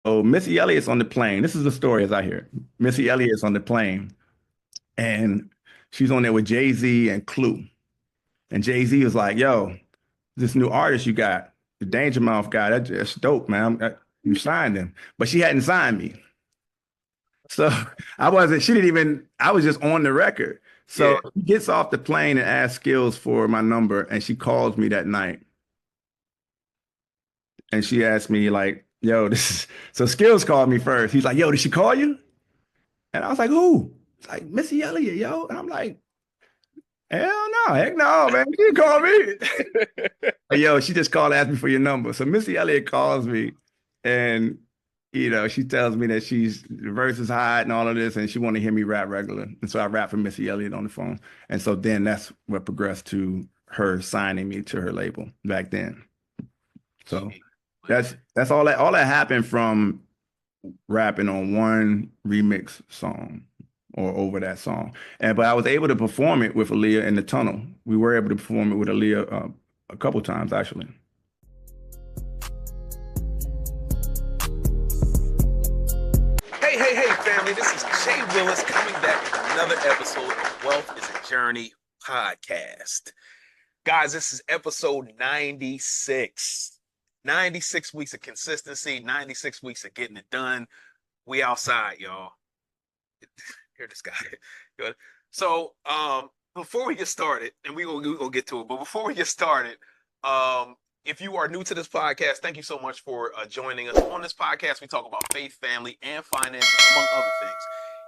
Missy Elliott's on the plane. This is the story as I hear it. Missy Elliott's on the plane, and she's on there with Jay-Z and Clue. And Jay-Z was like, "Yo, this new artist you got, the Danja Mowf guy, that's dope, man. You signed him." But she hadn't signed me. So I wasn't, she didn't even, I was just on the record. So Yeah. he gets off the plane and asks Skills for my number, and she calls me that night. And she asked me, like, yo, this is, so Skills called me first. He's like, yo, did she call you? And I was like, who? It's like, Missy Elliott, yo. And I'm like, hell no, heck no, man. She didn't call me. But yo, she just called, asked me for your number. So Missy Elliott calls me and she tells me that she's the verse is hot and all of this, and she want to hear me rap regular. And so I rap for Missy Elliott on the phone. And so then that's what progressed to her signing me to her label back then. So that's all that happened from rapping on one remix song or over that song. But I was able to perform it with Aaliyah in the tunnel. We were able to perform it with Aaliyah a couple times actually. Hey, family. This is Jay Willis coming back with another episode of Wealth is a Journey podcast. Guys, this is episode 96. 96 weeks of consistency, 96 weeks of getting it done. We outside, y'all. Hear this guy. So, before we get started, and we gonna get to it, but before we get started, if you are new to this podcast, thank you so much for joining us. On this podcast, we talk about faith, family, and finance, among other things.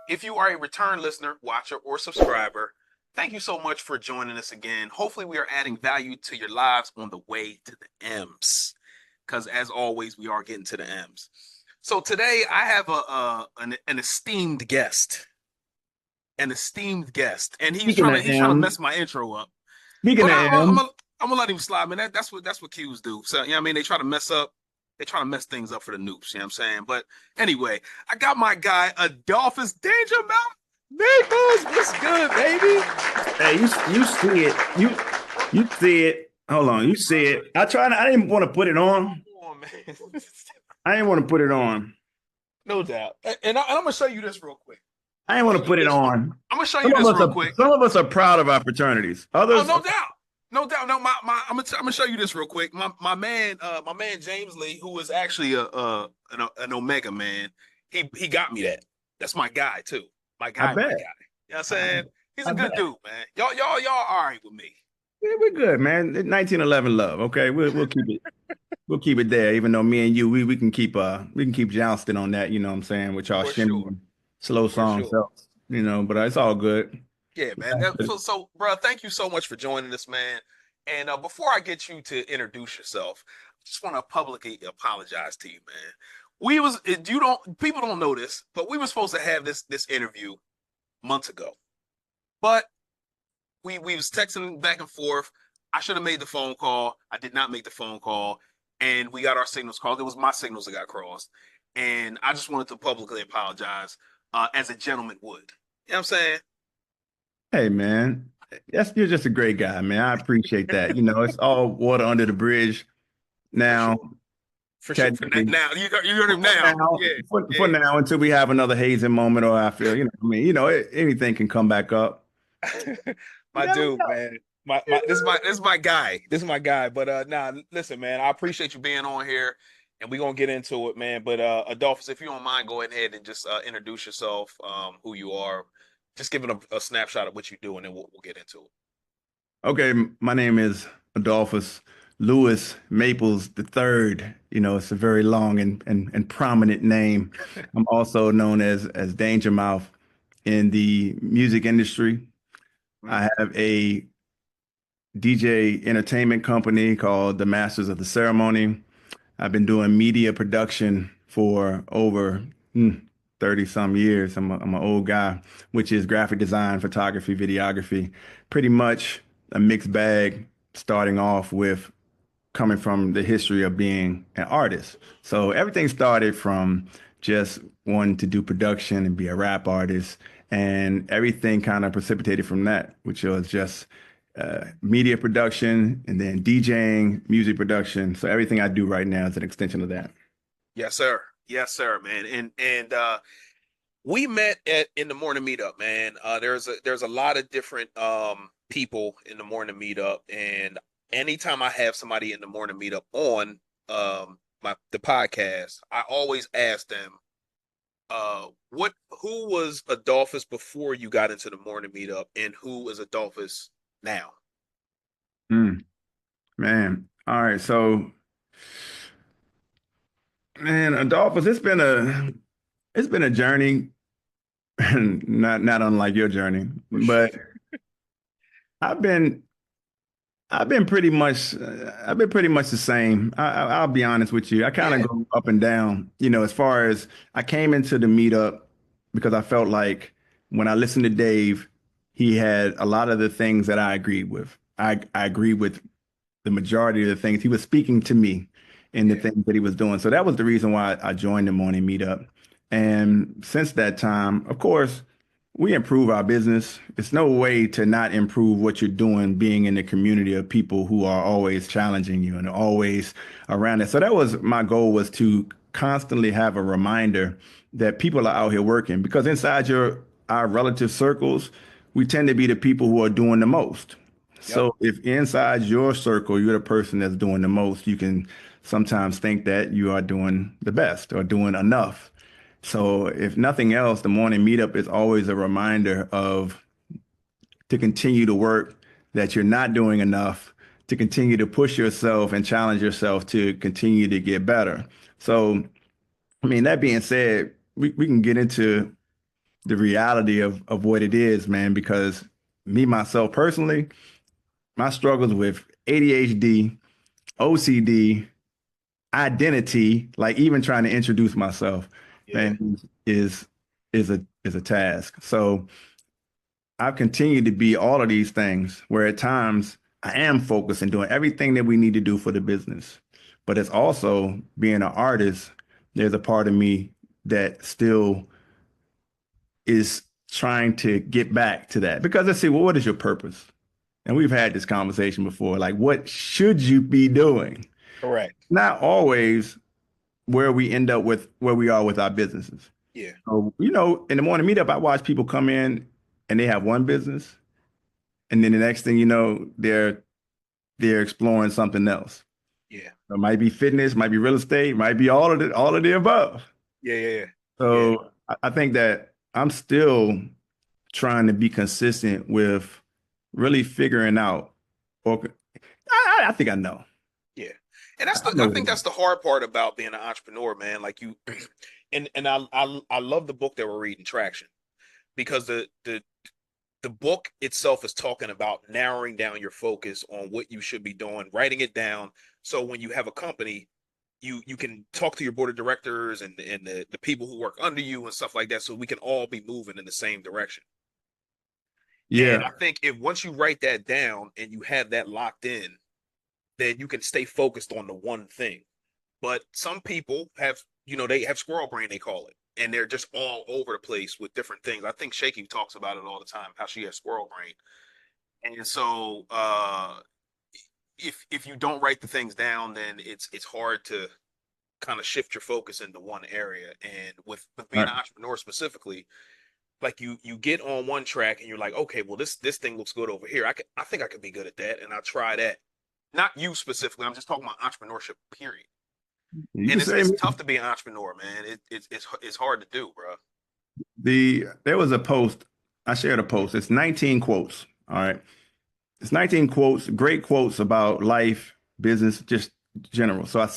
If you are a return listener, watcher, or subscriber, thank you so much for joining us again. Hopefully, we are adding value to your lives on the way to the M's. Because as always, we are getting to the M's. So today, I have an esteemed guest. An esteemed guest. And he's trying to mess my intro up. Speaking of M's. I'm gonna let him slide, man. That's what Qs do. So, I mean, they try to mess things up for the noobs, you know what I'm saying? But anyway, I got my guy, Adolphus Danja Maples. What's good, baby? Hey, you see it. You see it. Hold on, you see it. I didn't want to put it on. Come on, man. I didn't want to put it on. No doubt. And I'm gonna show you this real quick. I didn't want to put it on. I'm gonna show you this real quick. Some of us are proud of our fraternities. Others, no doubt. No doubt. No, I'm gonna show you this real quick. My man James Lee, who is actually an Omega man, he got me that. That's my guy too. My guy. You know what I'm saying? He's a good dude, man. Y'all all right with me. Yeah, we're good, man. 1911 love. Okay, we'll keep it. We'll keep it there. Even though me and you, we can keep jousting on that. You know what I'm saying? With y'all shimmy, slow songs, so, but it's all good. Yeah, man. So, bro, thank you so much for joining us, man. And before I get you to introduce yourself, I just want to publicly apologize to you, man. People don't know this, but we were supposed to have this interview months ago, but we was texting back and forth. I should have made the phone call. I did not make the phone call, and we got our signals crossed. It was my signals that got crossed, and I just wanted to publicly apologize, as a gentleman would. You know what I'm saying? Hey, man, you're just a great guy, man. I appreciate that. It's all water under the bridge now. For sure. Now, you heard him now. For now, until we have another hazing moment, or I feel, anything can come back up. My dude, man. This is my guy. This is my guy. But listen, man, I appreciate you being on here, and we're gonna get into it, man. But Adolphus, if you don't mind, go ahead and just introduce yourself, who you are. Just give it a snapshot of what you do, and then we'll get into it. Okay, my name is Adolphus Lewis Maples III. It's a very long and prominent name. I'm also known as Danja Mowf in the music industry. I have a DJ entertainment company called The Masters of the Ceremony. I've been doing media production for over 30 some years. I'm an old guy, which is graphic design, photography, videography, pretty much a mixed bag, starting off with coming from the history of being an artist. So everything started from just wanting to do production and be a rap artist, and everything kind of precipitated from that, which was just media production and then DJing, music production. So everything I do right now is an extension of that. Yes, sir. Yes, sir, man. And we met in the morning meetup, man. There's a lot of different people in the morning meetup, and anytime I have somebody in the morning meetup on the podcast, I always ask them, what who was Adolphus before you got into the morning meetup, and who is Adolphus now? Mm, man. All right. So, man, Adolphus, it's been a journey, not unlike your journey, For sure. but I've been I've been pretty much the same. I'll be honest with you. I kind of Yeah, go up and down, as far as I came into the meetup because I felt like when I listened to Dave, he had a lot of the things that I agreed with. I agreed with the majority of the things he was speaking to me in the yeah, things that he was doing. So that was the reason why I joined the morning meetup. And since that time, of course, we improve our business. It's no way to not improve what you're doing, being in the community of people who are always challenging you and always around it. So that was my goal, was to constantly have a reminder that people are out here working, because inside our relative circles, we tend to be the people who are doing the most. yep, So if inside your circle, you're the person that's doing the most, you can sometimes think that you are doing the best or doing enough. So if nothing else, the morning meetup is always a reminder of to continue to work, that you're not doing enough, to continue to push yourself and challenge yourself to continue to get better. So, I mean, that being said, we can get into the reality of what it is, man, because me, myself personally, my struggles with ADHD, OCD, identity, like even trying to introduce myself, yeah, man, is a task. So I've continued to be all of these things where at times I am focused and doing everything that we need to do for the business. But it's also being an artist, there's a part of me that still is trying to get back to that. Because let's see, well, what is your purpose? And we've had this conversation before. Like, what should you be doing? correct. Not always where we end up with where we are with our businesses. Yeah, So, in the morning meetup, I watch people come in and they have one business, and then the next thing you know, they're exploring something else. yeah, It might be fitness, might be real estate, might be all of the above. yeah, yeah, yeah, yeah. So I think that I'm still trying to be consistent with really figuring out, or I think I know. Yeah. And that's I the know I what think it is. that's the hard part about being an entrepreneur, man. Like you and I love the book that we're reading, Traction, because the book itself is talking about narrowing down your focus on what you should be doing, writing it down. So when you have a company, you can talk to your board of directors and the people who work under you and stuff like that, so we can all be moving in the same direction. And Yeah. I think if once you write that down and you have that locked in, then you can stay focused on the one thing. But some people have, they have squirrel brain, they call it, and they're just all over the place with different things. I think Shaky talks about it all the time, how she has squirrel brain. And so if you don't write the things down, then it's hard to kind of shift your focus into one area. And with being All an right. entrepreneur specifically, like you get on one track and you're like, okay, well this thing looks good over here. I think I could be good at that, and I'll try that. Not you specifically. I'm just talking about entrepreneurship. Period. You And can it's say it's tough to be an entrepreneur, man. It's hard to do, bro. there was a post, I shared a post. It's 19 quotes. All right. It's 19 quotes, great quotes about life, business, just general. So I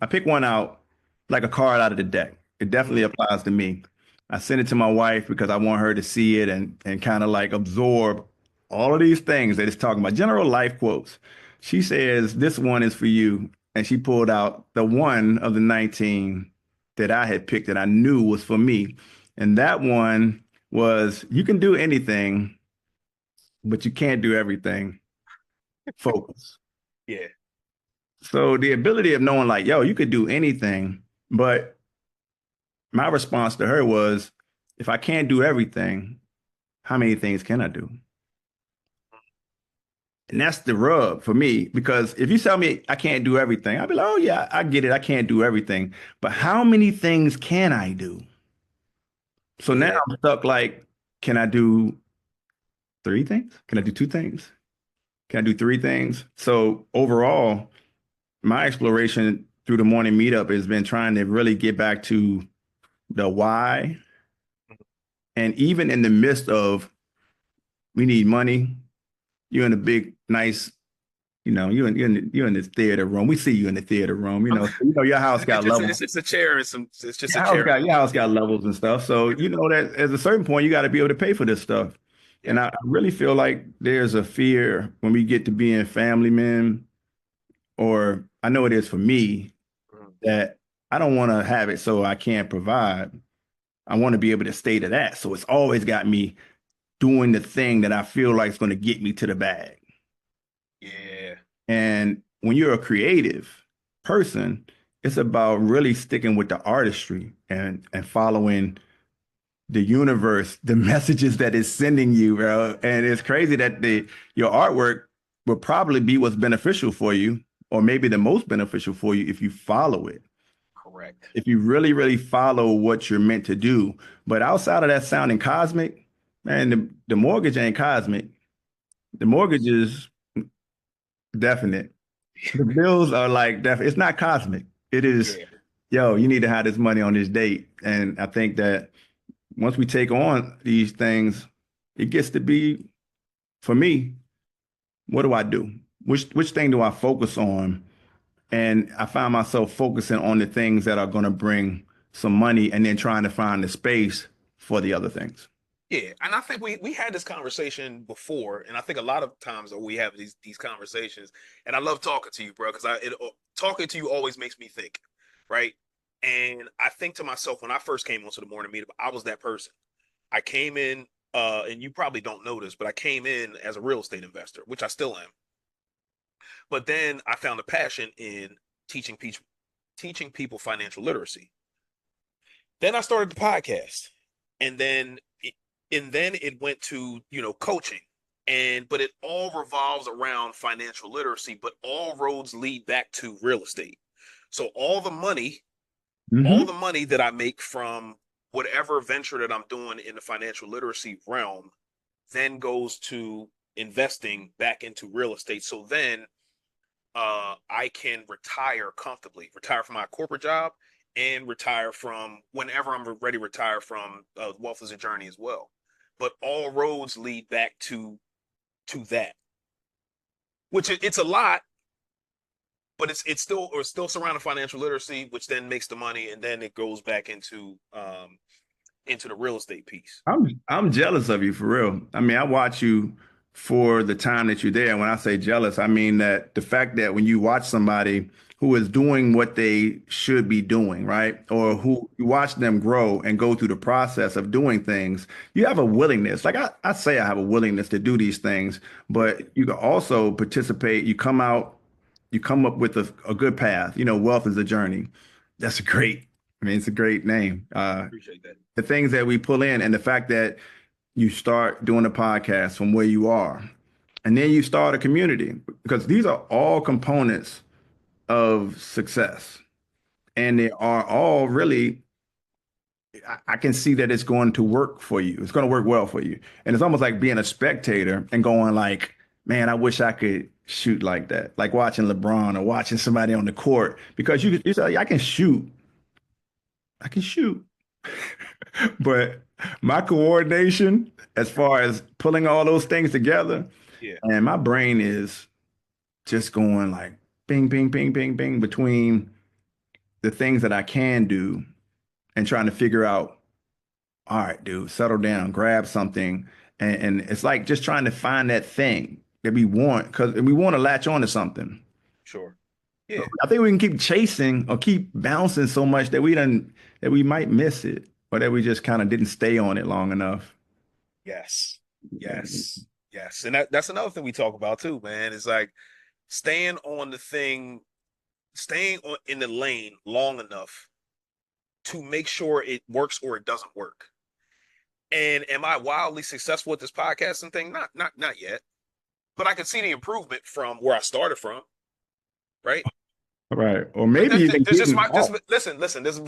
pick one out like a card out of the deck. It definitely Mm-hmm. applies to me. I send it to my wife because I want her to see it and kind of like absorb all of these things that it's talking about, general life quotes. She says, this one is for you. And she pulled out the one of the 19 that I had picked that I knew was for me. And that one was, you can do anything, but you can't do everything. Focus. Yeah, So the ability of knowing like, yo, you could do anything, but my response to her was, if I can't do everything, how many things can I do? And that's the rub for me, because if you tell me I can't do everything, I'll be like, oh yeah, I get it. I can't do everything. But how many things can I do? So now Yeah. I'm stuck like, can I do three things? Can I do two things? Can I do three things? So overall, my exploration through the morning meetup has been trying to really get back to the why. And even in the midst of we need money, you're in a big, nice, you're in this theater room. We see you in the theater room. I'm, Your house got levels. it's a chair and some. It's just a chair. Your house got levels and stuff. So you know that at a certain point you got to be able to pay for this stuff. Yeah. And I really feel like there's a fear when we get to being family men, or I know it is for me, Mhm. that I don't want to have it so I can't provide. I want to be able to stay to that. So it's always got me doing the thing that I feel like is going to get me to the bag. Yeah. And when you're a creative person, it's about really sticking with the artistry and following the universe, the messages that it's sending you, bro. And it's crazy that your artwork will probably be what's beneficial for you, or maybe the most beneficial for you if you follow it. Correct. If you really, really follow what you're meant to do. But outside of that sounding cosmic, man, the mortgage ain't cosmic. The mortgage is definite. The bills are like it's not cosmic. It is, Yeah. yo, you need to have this money on this date. And I think that once we take on these things, it gets to be, for me, what do I do? Which thing do I focus on? And I find myself focusing on the things that are going to bring some money, and then trying to find the space for the other things. Yeah, and I think we had this conversation before, and I think a lot of times we have these conversations, and I love talking to you, bro, because talking to you always makes me think, right? And I think to myself when I first came onto the morning meetup, I was that person. I came in, and you probably don't know this, but I came in as a real estate investor, which I still am. But then I found a passion in teaching people financial literacy. Then I started the podcast, and then it went to coaching, but it all revolves around financial literacy, but all roads lead back to real estate. So all Hmm. the money that I make from whatever venture that I'm doing in the financial literacy realm then goes to investing back into real estate. So then I can retire comfortably, retire from my corporate job, and retire from whenever I'm ready to retire from Wealth is a Journey as well. But all roads lead back to that, which it's a lot, but it's still surrounding financial literacy, which then makes the money, and then it goes back into the real estate piece. I'm jealous of you, for real. I mean, I watch you for the time that you're there. When I say jealous, I mean that the fact that when you watch somebody who is doing what they should be doing, right? Or who you watch them grow and go through the process of doing things, you have a willingness. Like I say I have a willingness to do these things, but you can also participate. You come out, you come up with a good path. Wealth is a journey. That's a great, I mean, it's a great name. Appreciate that. The things that we pull in, and the fact that you start doing a podcast from where you are, and then you start a community, because these are all components of success, and they are all really, I can see that it's going to work for you. It's going to work well for you. And it's almost like being a spectator and going like, man, I wish I could shoot like that. Like watching LeBron or watching somebody on the court, because you say, I can shoot. I can shoot. But my coordination, as far as pulling all those things together, Yeah, and my brain is just going like bing, bing, bing, bing, bing between the things that I can do and trying to figure out, all right, dude, settle down, grab something. And it's like just trying to find that thing that we want, because we want to latch on to something. sure. So Yeah. I think we can keep chasing or keep bouncing so much that we might miss it, or that we just kind of didn't stay on it long enough. Yes. Yes. Yes. And that's another thing we talk about too, man. It's like staying on the thing, staying in the lane long enough to make sure it works or it doesn't work. And am I wildly successful with this podcasting thing? Not yet. but I can see the improvement from where I started from, right? Right. Or But maybe even that's just getting my just off. listen. This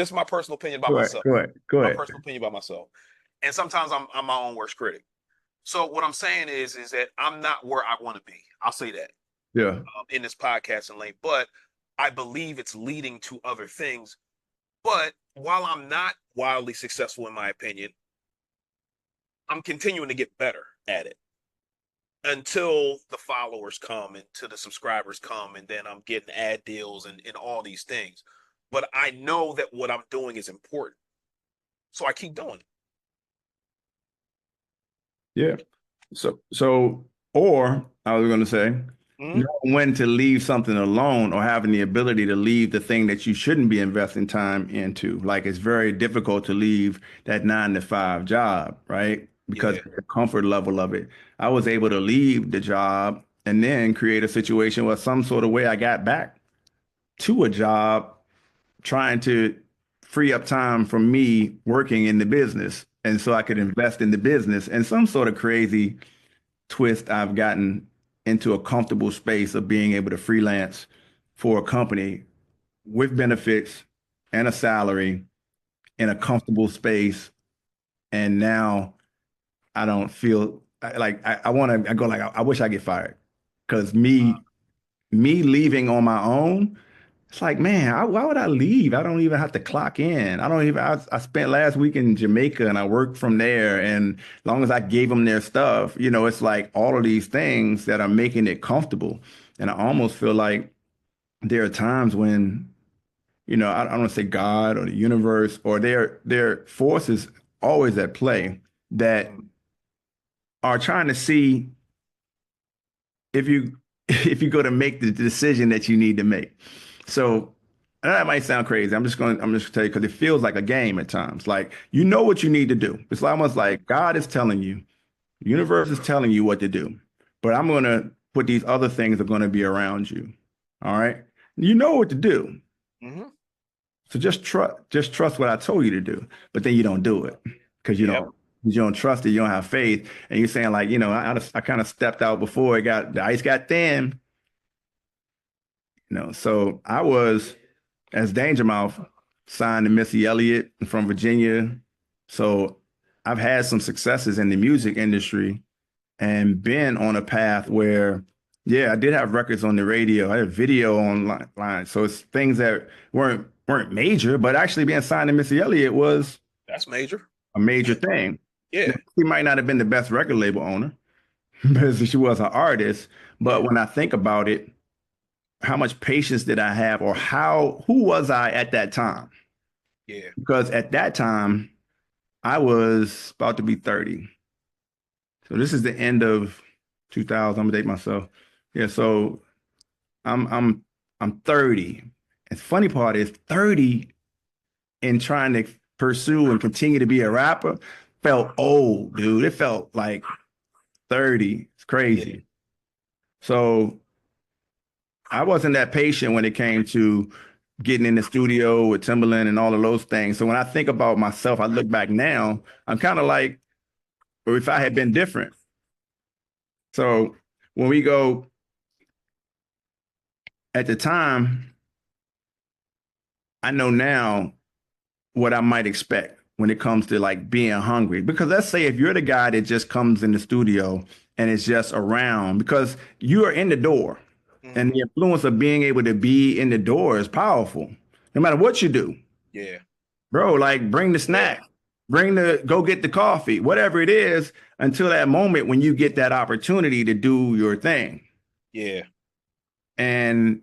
is my personal opinion about Go ahead. myself. Go ahead. Go My ahead. personal opinion about myself. And sometimes I'm my own worst critic. So what I'm saying is that I'm not where I want to be. I'll say that Yeah. in this podcasting lane, but I believe it's leading to other things. But while I'm not wildly successful in my opinion, I'm continuing to get better at it until the followers come and to the subscribers come, and then I'm getting ad deals and all these things. But I know that what I'm doing is important. So I keep doing it. Yeah. So, or I was going to say, Mm-hmm. knowing when to leave something alone or having the ability to leave the thing that you shouldn't be investing time into. Like it's very difficult to leave that 9 to 5 job, right? Because Yeah. of the comfort level of it. I was able to leave the job and then create a situation where some sort of way I got back to a job trying to free up time from me working in the business. And so I could invest in the business and some sort of crazy twist. I've gotten into a comfortable space of being able to freelance for a company with benefits and a salary in a comfortable space. And now I don't feel like I want to, I go like, I wish I get fired because me leaving on my own. It's like, man, why would I leave? I don't even have to clock in. I don't even, I spent last week in Jamaica and I worked from there. And as long as I gave them their stuff, it's like all of these things that are making it comfortable. And I almost feel like there are times when, I don't want to say God or the universe or their forces always at play that Mm-hmm. are trying to see if you if you go to make the decision that you need to make. So that might sound crazy. I'm just gonna tell you because it feels like a game at times. Like you know what you need to do. It's almost like God is telling you, the universe is telling you what to do. But I'm gonna put these other things that are gonna be around you. All right. You know what to do. Mm-hmm. So just trust what I told you to do. But then you don't do it because Yep. you don't trust it, you don't have faith. And you're saying like, I kind of stepped out before the ice got thin. So I was as Danja Mowf signed to Missy Elliott from Virginia. So I've had some successes in the music industry and been on a path where, yeah, I did have records on the radio. I had video online. So it's things that weren't major, but actually being signed to Missy Elliott was That's major. a major thing. Now, Yeah. she might not have been the best record label owner because she was an artist, but Yeah. when I think about it, how much patience did I have or who was I at that time? Yeah. Because at that time, I was about to be 30. So this is the end of 2000. I'm gonna date myself. Yeah, so I'm I'm 30. And the funny part is 30 and trying to pursue and continue to be a rapper felt old, dude. It felt like 30. It's Yeah. crazy. So I wasn't that patient when it came to getting in the studio with Timberland and all of those things. So when I think about myself, I look back now, I'm kind of like, or if I had been different. So when we go at the time, I know now what I might expect when it comes to like being hungry. Because let's say if you're the guy that just comes in the studio and is just around, because you are in the door Mm-hmm. and the influence of being able to be in the door is powerful. No matter what you do, Yeah. bro, like bring the Yeah. snack, go get the coffee, whatever it is, until that moment when you get that opportunity to do your thing. Yeah. And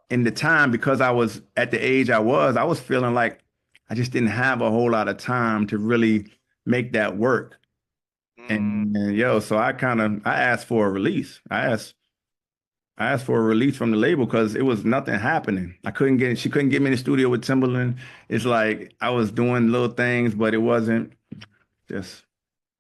in the time, because I was at the age I was feeling like I just didn't have a whole lot of time to really make that work. Mm, And yo, so I asked for a release. I asked for a release from the label because it was nothing happening. She couldn't get me in the studio with Timberland. It's like I was doing little things, but it wasn't just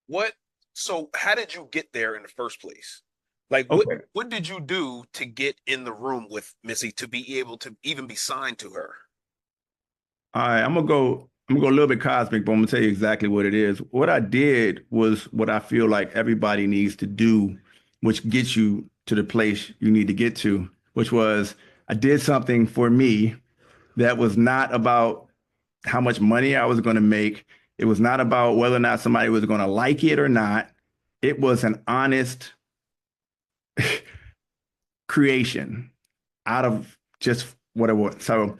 what? So how did you get there in the first place? Like what? okay. What did you do to get in the room with Missy to be able to even be signed to her? All right, I'm gonna go a little bit cosmic, but I'm gonna tell you exactly what it is. What I did was what I feel like everybody needs to do which gets you to the place you need to get to, which was I did something for me that was not about how much money I was going to make. It was not about whether or not somebody was going to like it or not. It was an honest creation out of just what it was. So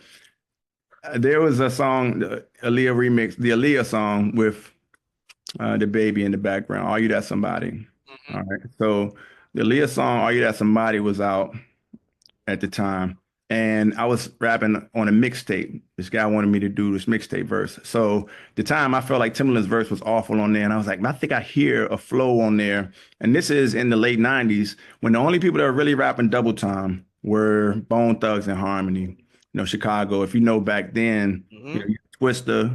there was a song, the Aaliyah remix, the Aaliyah song with the baby in the background. Are You That Somebody? Hmm. All right. So the Aaliyah song, Are You That Somebody was out at the time. And I was rapping on a mixtape. This guy wanted me to do this mixtape verse. So the time I felt like Timbaland's verse was awful on there. And I was like, I think I hear a flow on there. And this is in the late 90s when the only people that were really rapping double time were Bone Thugs and Harmony. You know, Chicago. If you know back then, you Hmm. know, Twister.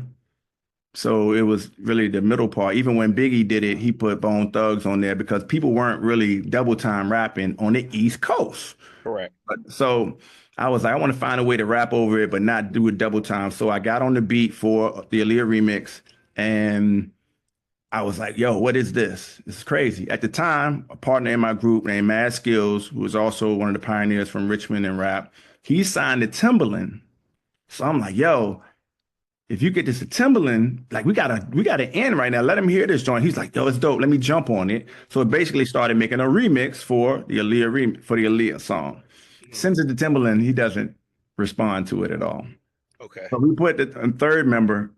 So it was really the middle part. Even when Biggie did it, he put Bone Thugs on there because people weren't really double time rapping on the East Coast. Correct. So I was like, I want to find a way to rap over it, but not do it double time. So I got on the beat for the Aaliyah remix, and I was like, yo, what is this? This is crazy. At the time, a partner in my group named Mad Skills, who was also one of the pioneers from Richmond in rap, he signed to Timbaland. So I'm like, yo, if you get this to Timbaland, like we gotta end right now. Let him hear this joint. He's like, yo, it's dope. Let me jump on it. So it basically started making a remix for the Aaliyah song. Hmm. Sends it to Timbaland. He doesn't respond to it at all. Okay. So we put the third member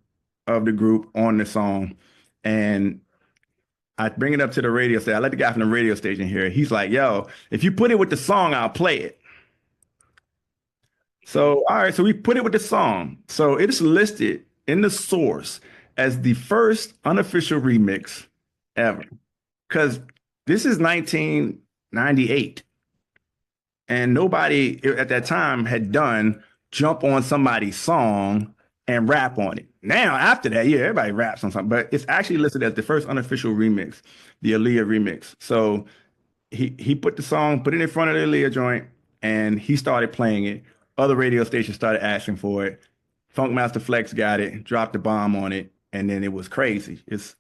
of the group on the song, and I bring it up to the radio station. I let the guy from the radio station hear it. He's like, yo, if you put it with the song, I'll play it. Hmm. So, all right, so we put it with the song. So it is listed in the source as the first unofficial remix ever. Because this is 1998. And nobody at that time had done jump on somebody's song and rap on it. Now, after that, yeah, everybody raps on something, but it's actually listed as the first unofficial remix, the Aaliyah remix. So he put the song, put it in front of the Leah joint, and he started playing it. Other radio stations started asking for it. Funkmaster Flex got it, dropped the bomb on it, and then it was crazy. It's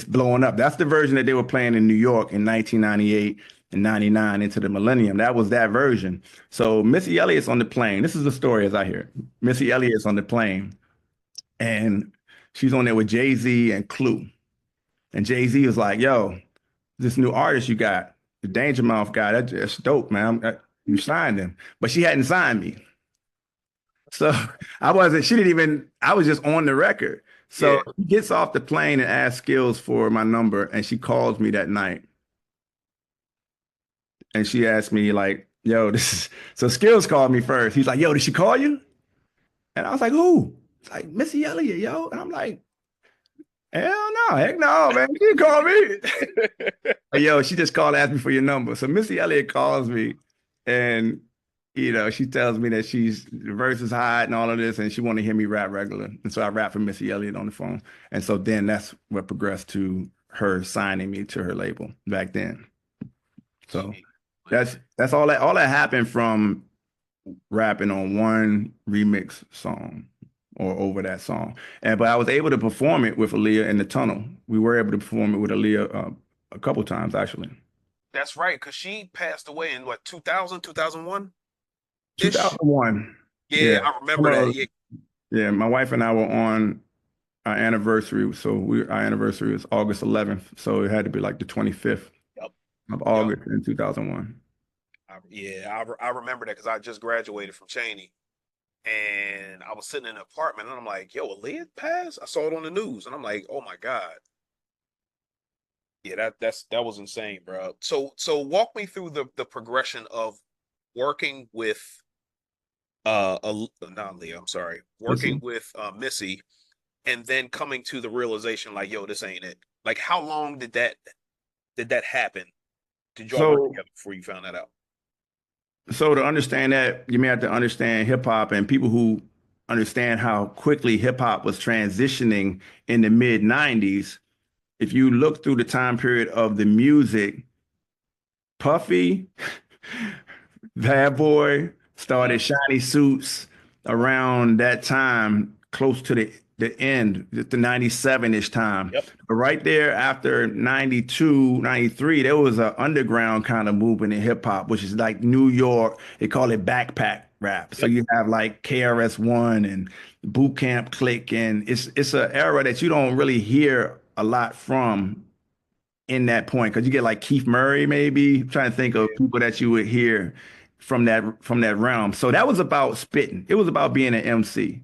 blowing up. That's the version that they were playing in New York in 1998 and 99 into the millennium. That was that version. So Missy Elliott's on the plane. This is the story as I hear it. Missy Elliott's on the plane, and she's on there with Jay-Z and Clue. And Jay-Z was like, yo, this new artist you got, the Danja Mowf guy, that's dope, man. You signed him. But she hadn't signed me. So she didn't even, I was just on the record. Yeah. So he gets off the plane and asks Skills for my number, and she calls me that night. And she asked me, like, yo, this is, so Skills called me first. He's like, yo, did she call you? And I was like, who? It's like, Missy Elliott, yo. And I'm like, hell no, heck no, man. She didn't call me. Yo, she just called and asked me for your number. So Missy Elliott calls me and she tells me that the verse is hot and all of this, and she want to hear me rap regular. And so I rap for Missy Elliott on the phone. And so then that's what progressed to her signing me to her label back then. So Gee, man. that's all that happened from rapping on one remix song or over that song. But I was able to perform it with Aaliyah in the tunnel. We were able to perform it with Aaliyah a couple times actually. That's right, because she passed away in what, 2000, 2001 ish? 2001. Yeah, Yeah. I remember that. Yeah. Yeah, my wife and I were on our anniversary. So our anniversary was August 11th. So it had to be like the 25th Yep. of Yep. August in 2001. I remember that because I just graduated from Cheney and I was sitting in an apartment and I'm like, yo, Elliott passed? I saw it on the news and I'm like, oh my God. Yeah, that was insane, bro. So walk me through the progression of working with not Leah, I'm sorry, working Missy. with Missy and then coming to the realization like, yo, this ain't it. Like how long did that happen? Did y'all work So together before you found that out? So to understand that, you may have to understand hip hop and people who understand how quickly hip hop was transitioning in the mid 90s. If you look through the time period of the music, Puffy, Bad Boy started Mhm. shiny suits around that time, close to the end, the 97-ish time. Yep. But right there after 92, 93, there was an underground kind of movement in hip hop, which is like New York. They call it backpack rap. So Yep. you have like KRS-One and Boot Camp Click, and it's an era that you don't really hear a lot from in that point because you get like Keith Murray, maybe. I'm trying to think of Yeah. people that you would hear from that realm. So that was about spitting. It was about being an MC.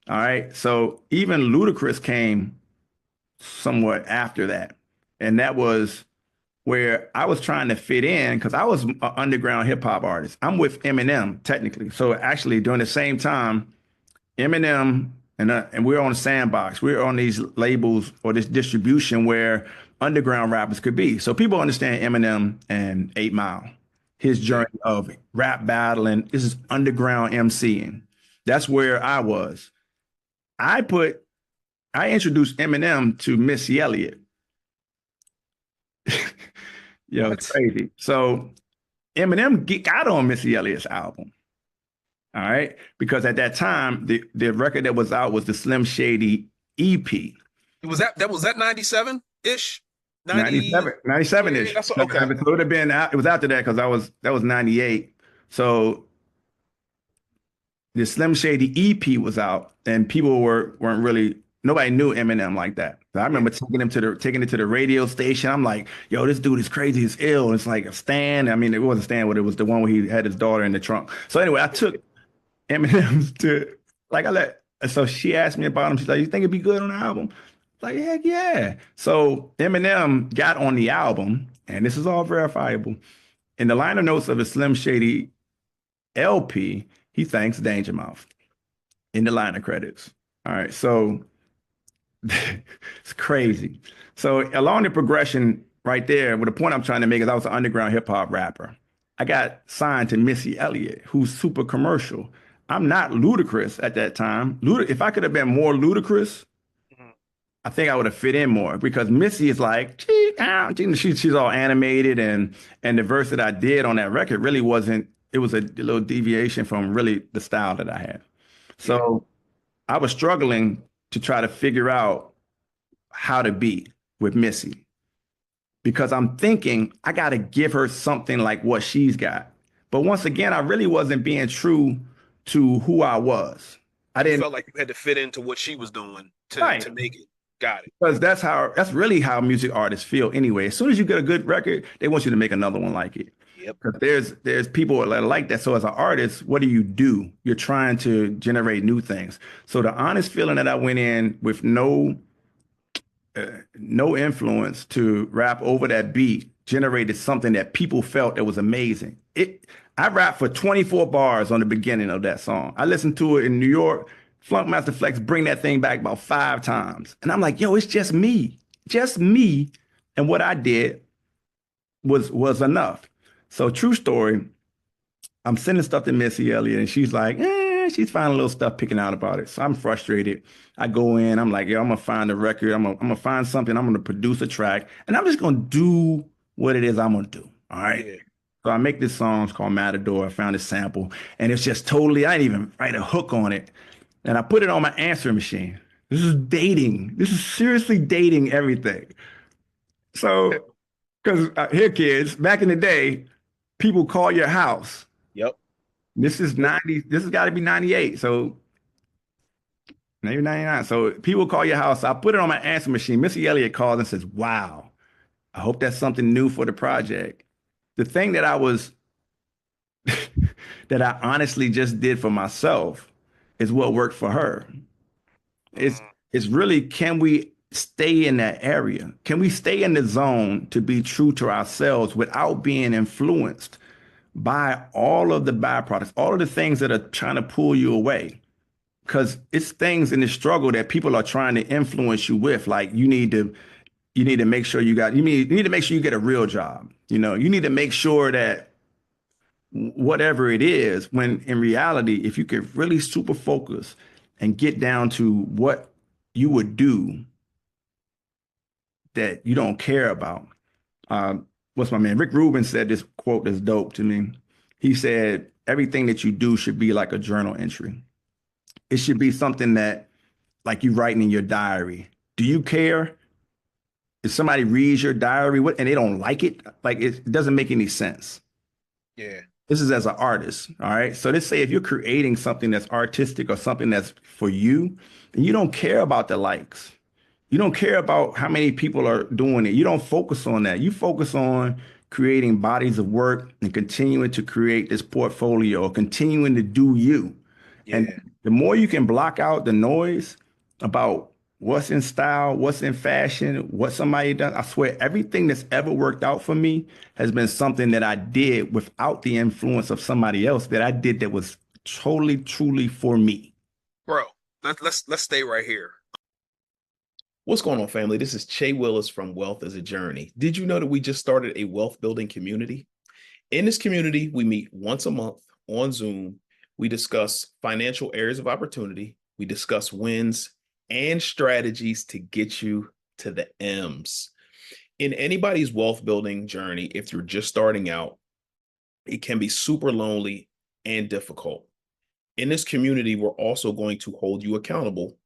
All right. So even Ludacris came somewhat after that. And that was where I was trying to fit in because I was an underground hip hop artist. I'm with Eminem technically. So actually during the same time, Eminem and we're on Sandbox. We're on these labels or this distribution where underground rappers could be. So people understand Eminem and 8 Mile, his Yeah. journey of rap battling. This is underground MCing. That's where I was. I put I introduced Eminem to Missy Elliott. Yo, it's What? crazy. So Eminem got on Missy Elliott's album. All right. Because at that time, the record that was out was the Slim Shady EP. Was that 97-ish? 90. 97, 97 Yeah, ish. that's okay. It would have been out, it was after that because that was 98. So the Slim Shady EP was out and people weren't really nobody knew Eminem like that. So I remember taking it to the radio station. I'm like, yo, this dude is crazy, he's ill. And it's like a Stan. I mean, it wasn't Stan, but it was the one where he had his daughter in the trunk. So anyway, I took Eminem to like so she asked me about him. She's like, you think it'd be good on the album? Like, heck yeah. So Eminem got on the album, and this is all verifiable. In the liner notes of the Slim Shady LP, he thanks Danja Mowf in the liner credits. All right, so it's crazy. So along the progression right there, what the point I'm trying to make is I was an underground hip hop rapper. I got signed to Missy Elliott, who's super commercial. I'm not Ludacris at that time. If I could have been more Ludacris, Mhm. I think I would have fit in more because Missy is like, she's all animated and the verse that I did on that record really wasn't, it was a little deviation from really the style that I had. Yeah. So I was struggling to try to figure out how to be with Missy because I'm thinking I got to give her something like what she's got. But once again, I really wasn't being true to who I was. I You didn't, felt like you had to fit into what she was doing right. to make it. Got it. Because that's really how music artists feel anyway. As soon as you get a good record, they want you to make another one like it. Yep. Because there's people that are like that. So as an artist, what do? You're trying to generate new things. So the honest feeling that I went in with no influence to rap over that beat generated something that people felt that was amazing. I rapped for 24 bars on the beginning of that song. I listened to it in New York. Funkmaster Flex bring that thing back about 5 times. And I'm like, yo, it's just me. Just me. And what I did was enough. So true story, I'm sending stuff to Missy Elliott and she's like, she's finding little stuff picking out about it. So I'm frustrated. I go in, I'm like, yo, I'm gonna find a record. I'm gonna find something. I'm gonna produce a track and I'm just gonna do what it is I'm gonna do. All right. Yeah. So I make this song, it's called Matador. I found a sample and it's just totally, I didn't even write a hook on it. And I put it on my answering machine. This is dating. This is seriously dating everything. So, because here, kids, back in the day, people call your house. Yep. This is 90, this has got to be 98. So maybe 99. So people call your house. I put it on my answer machine. Missy Elliott calls and says, wow, I hope that's something new for the project. The thing that that I honestly just did for myself is what worked for her. It's Mhm. it's really, can we stay in that area? Can we stay in the zone to be true to ourselves without being influenced by all of the byproducts, all of the things that are trying to pull you away? Because it's things in the struggle that people are trying to influence you with. Like you need to make sure you need to make sure you get a real job. You need to make sure that whatever it is, when in reality, if you could really super focus and get down to what you would do that you don't care about. What's my man? Rick Rubin said this quote that's dope to me. He said, everything that you do should be like a journal entry. It should be something that like you writing in your diary. Do you care if somebody reads your diary and they don't like it? Like it doesn't make any sense. Yeah. This is as an artist, all right? So let's say if you're creating something that's artistic or something that's for you, and you don't care about the likes. You don't care about how many people are doing it. You don't focus on that. You focus on creating bodies of work and continuing to create this portfolio or continuing to do you. And Yeah. the more you can block out the noise about what's in style, what's in fashion, what somebody does, I swear everything that's ever worked out for me has been something that I did without the influence of somebody else that I did that was totally, truly for me. Bro, let's stay right here. What's going on, family? This is Che Willis from Wealth is a Journey. Did you know that we just started a wealth building community? In this community, we meet once a month on Zoom. We discuss financial areas of opportunity. We discuss wins and strategies to get you to the M's. In anybody's wealth building journey, if you're just starting out, it can be super lonely and difficult. In this community, we're also going to hold you accountable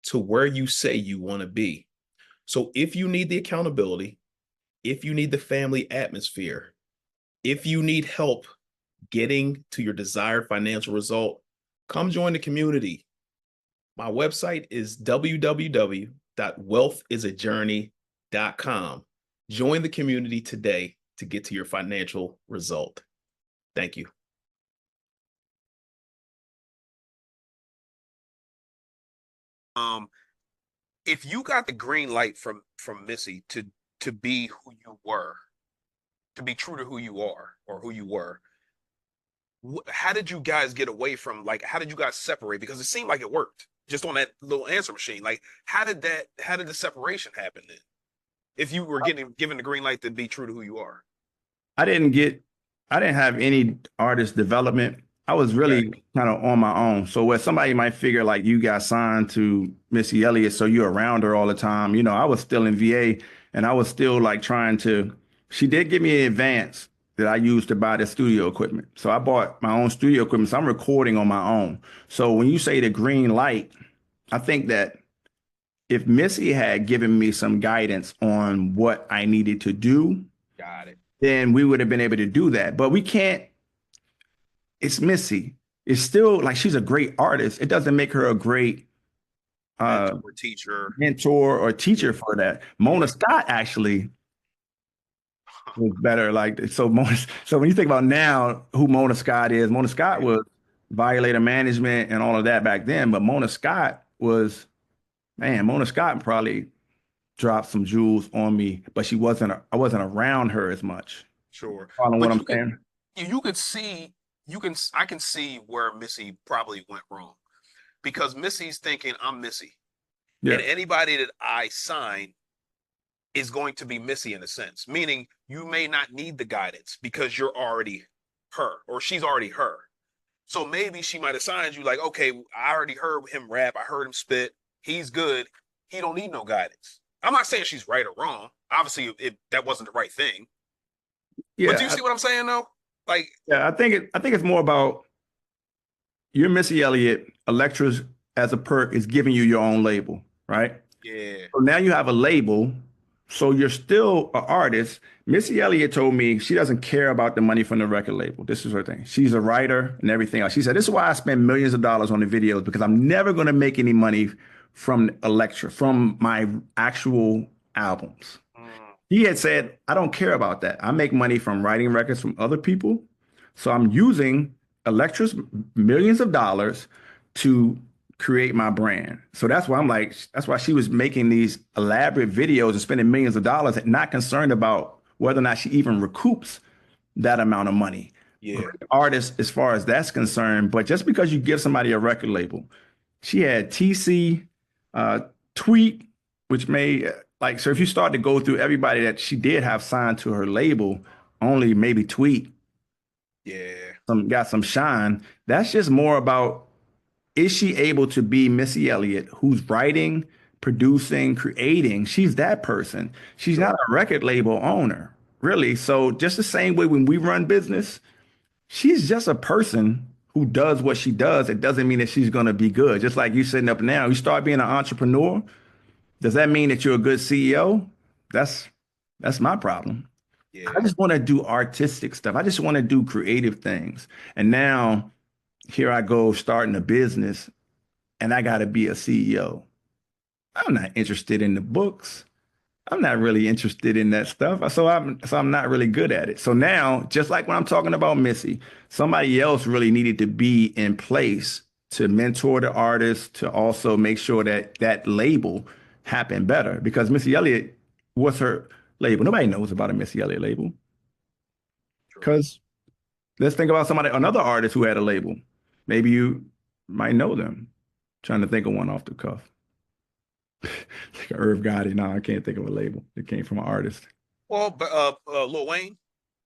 to where you say you want to be. So if you need the accountability, if you need the family atmosphere, if you need help getting to your desired financial result, come join the community. My website is www.wealthisajourney.com. Join the community today to get to your financial result. Thank you. If you got the green light from Missy to be who you were, to be true to who you are or who you were, how did you guys get away from, like, how did you guys separate? Because it seemed like it worked just on that little answer machine. Like, how did the separation happen then? If you were given the green light to be true to who you are. I didn't have any artist development. I was really kind of on my own. So where somebody might figure like you got signed to Missy Elliott, so you're around her all the time. You know, I was still in VA and I was still like she did give me an advance that I used to buy the studio equipment. So I bought my own studio equipment. So I'm recording on my own. So when you say the green light, I think that if Missy had given me some guidance on what I needed to do, Got it. then we would have been able to do that. But we can't. It's Missy. It's still like she's a great artist. It doesn't make her a great mentor or teacher for that. Mona Scott actually was better. Like so, so when you think about now who Mona Scott is, Mona Scott was violator management and all of that back then. But Mona Scott probably dropped some jewels on me, but I wasn't around her as much. Sure. Following what I'm saying? I can see where Missy probably went wrong because Missy's thinking I'm Missy. Yeah. And anybody that I sign is going to be Missy in a sense, meaning you may not need the guidance because you're already her or she's already her. So maybe she might have signed you like, okay, I already heard him rap. I heard him spit. He's good. He don't need no guidance. I'm not saying she's right or wrong. Obviously, that wasn't the right thing. Yeah. But do you see what I'm saying, though? Like, yeah, I think it's more about you're Missy Elliott. Electra's as a perk is giving you your own label, right? Yeah. So now you have a label. So you're still an artist. Missy Elliott told me she doesn't care about the money from the record label. This is her thing. She's a writer and everything else. She said, this is why I spend millions of dollars on the videos because I'm never going to make any money from Electra, from my actual albums. He had said, I don't care about that. I make money from writing records from other people. So I'm using Electra's millions of dollars to create my brand. So that's why she was making these elaborate videos and spending millions of dollars and not concerned about whether or not she even recoups that amount of money. Yeah. Artist as far as that's concerned, but just because you give somebody a record label, she had TC, Tweet, which made so if you start to go through everybody that she did have signed to her label, only maybe Tweet. Yeah. Got some shine. That's just more about, is she able to be Missy Elliott, who's writing, producing, creating? She's that person. She's not a record label owner, really. So just the same way when we run business, she's just a person who does what she does, it doesn't mean that she's going to be good. Just like you sitting up now, you start being an entrepreneur. Does that mean that you're a good CEO? That's that's my problem. I Yeah. just want to do artistic stuff. I just want to do creative things. And now here I go starting a business and I got to be a CEO. I'm not interested in the books. I'm not really interested in that stuff. So I'm not really good at it. So now, just like when I'm talking about Missy, somebody else really needed to be in place to mentor the artist, to also make sure that that label happened better. Because Missy Elliott, what's her label? Nobody knows about a Missy Elliott label. True. Because let's think about another artist who had a label. Maybe you might know them. Trying to think of one off the cuff. Like Irv Gotti. No, I can't think of a label. It came from an artist. Well, but Lil Wayne,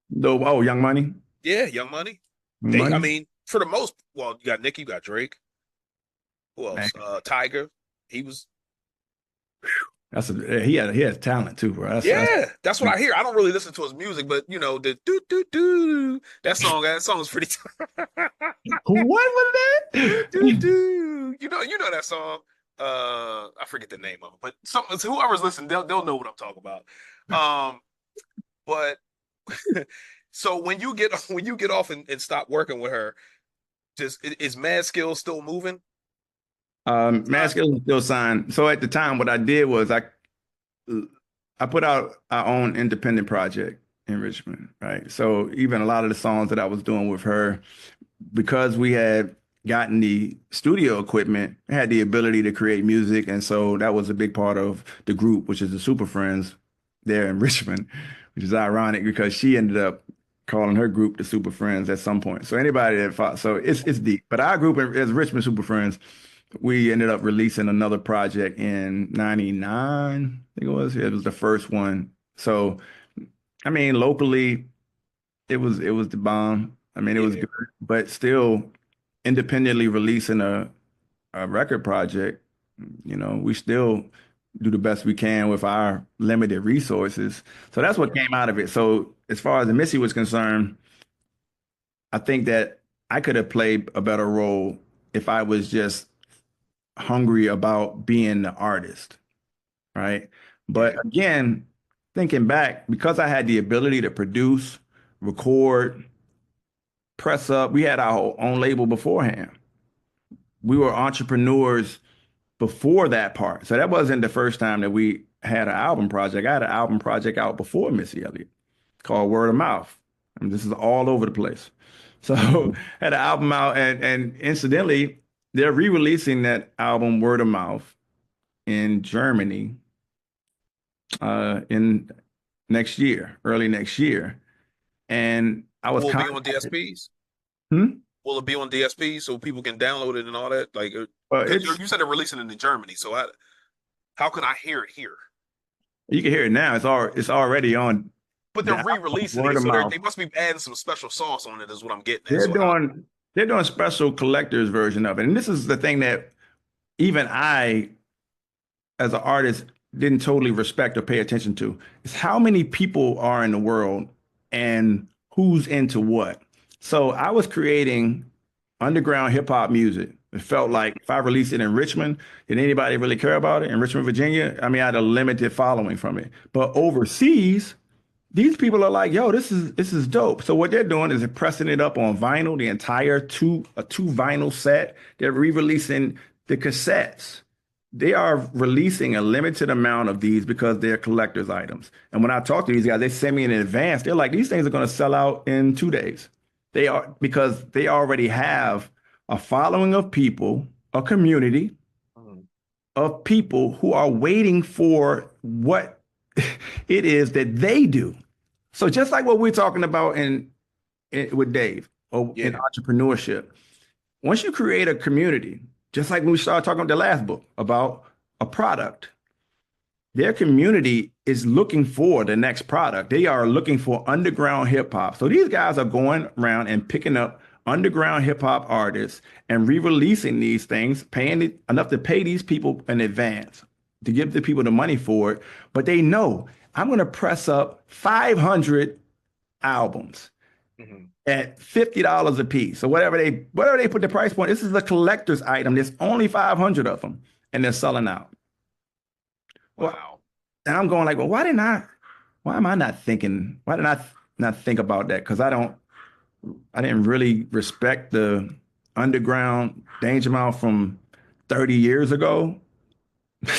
No, oh, Young Money. yeah, Young Money. Young They, I Money. mean, for the most, well, you got Nicki, you got Drake. Who Man, else? Tiger. He was, he has talent too, bro. yeah, that's what I hear. I don't really listen to his music, but you know, the do do do that song is pretty. What was do that? do do. You know that song. I forget the name of it, but whoever's listening, they'll know what I'm talking about. But so when you get off and stop working with her, is Mad Skills still moving? Masculine is still signed. So at the time, what I did was I put out our own independent project in Richmond, right? So even a lot of the songs that I was doing with her, because we had gotten the studio equipment, had the ability to create music. And so that was a big part of the group, which is the Super Friends there in Richmond, which is ironic because she ended up calling her group the Super Friends at some point. So anybody that fought, so it's deep. But our group as Richmond Super Friends, we ended up releasing another project in '99. I think it was. It was the first one. So I mean, locally, it was the bomb. I mean, it was Yeah, good, but still independently releasing a record project, we still do the best we can with our limited resources. So that's what sure. came out of it. So as far as the Missy was concerned, I think that I could have played a better role if I was just hungry about being the artist, right? But Yeah, again, thinking back, because I had the ability to produce, record, press up, we had our own label beforehand. We were entrepreneurs before that part. So that wasn't the first time that we had an album project. I had an album project out before Missy Elliott called Word of Mouth. I mean, this is all over the place. So had an album out, and incidentally, they're re-releasing that album Word of Mouth in Germany in next year, early next year. And I was will it be on contacted. DSPs? Hmm? Will it be on DSP so people can download it and all that? Like, Well, because it's you said they're releasing it in Germany, so how could I hear it here? you can hear it now. It's already on But the they're album, re-releasing Word it, of so Mouth. they must be adding some special sauce on it. Is what I'm getting at. They're So how? doing they're doing special collector's version of it. And this is the thing that even I, as an artist, didn't totally respect or pay attention to. Is how many people are in the world and who's into what. So I was creating underground hip hop music. It felt like if I released it in Richmond, did anybody really care about it? In Richmond, Virginia, I mean, I had a limited following from it. But overseas, these people are like, yo, this is dope. So what they're doing is they're pressing it up on vinyl, the entire two vinyl set. They're re-releasing the cassettes. They are releasing a limited amount of these because they're collector's items. And when I talk to these guys, they send me in advance. They're like, these things are going to sell out in 2 days. They are because they already have a following of people, a community Mhm. of people who are waiting for what it is that they do. So just like what we're talking about with Dave or in Yeah, entrepreneurship, once you create a community, just like when we started talking about the last book about a product, their community is looking for the next product. They are looking for underground hip hop. So these guys are going around and picking up underground hip hop artists and re-releasing these things, paying enough to pay these people in advance to give the people the money for it. But they know I'm going to press up 500 albums. Mhm. at $50 a piece, or whatever they put the price point. This is a collector's item. There's only 500 of them, and they're selling out. Well, Wow. and I'm going like, well, why am I not thinking? Why did I not think about that? Because I didn't really respect the underground Danger Mouse from 30 years ago. Not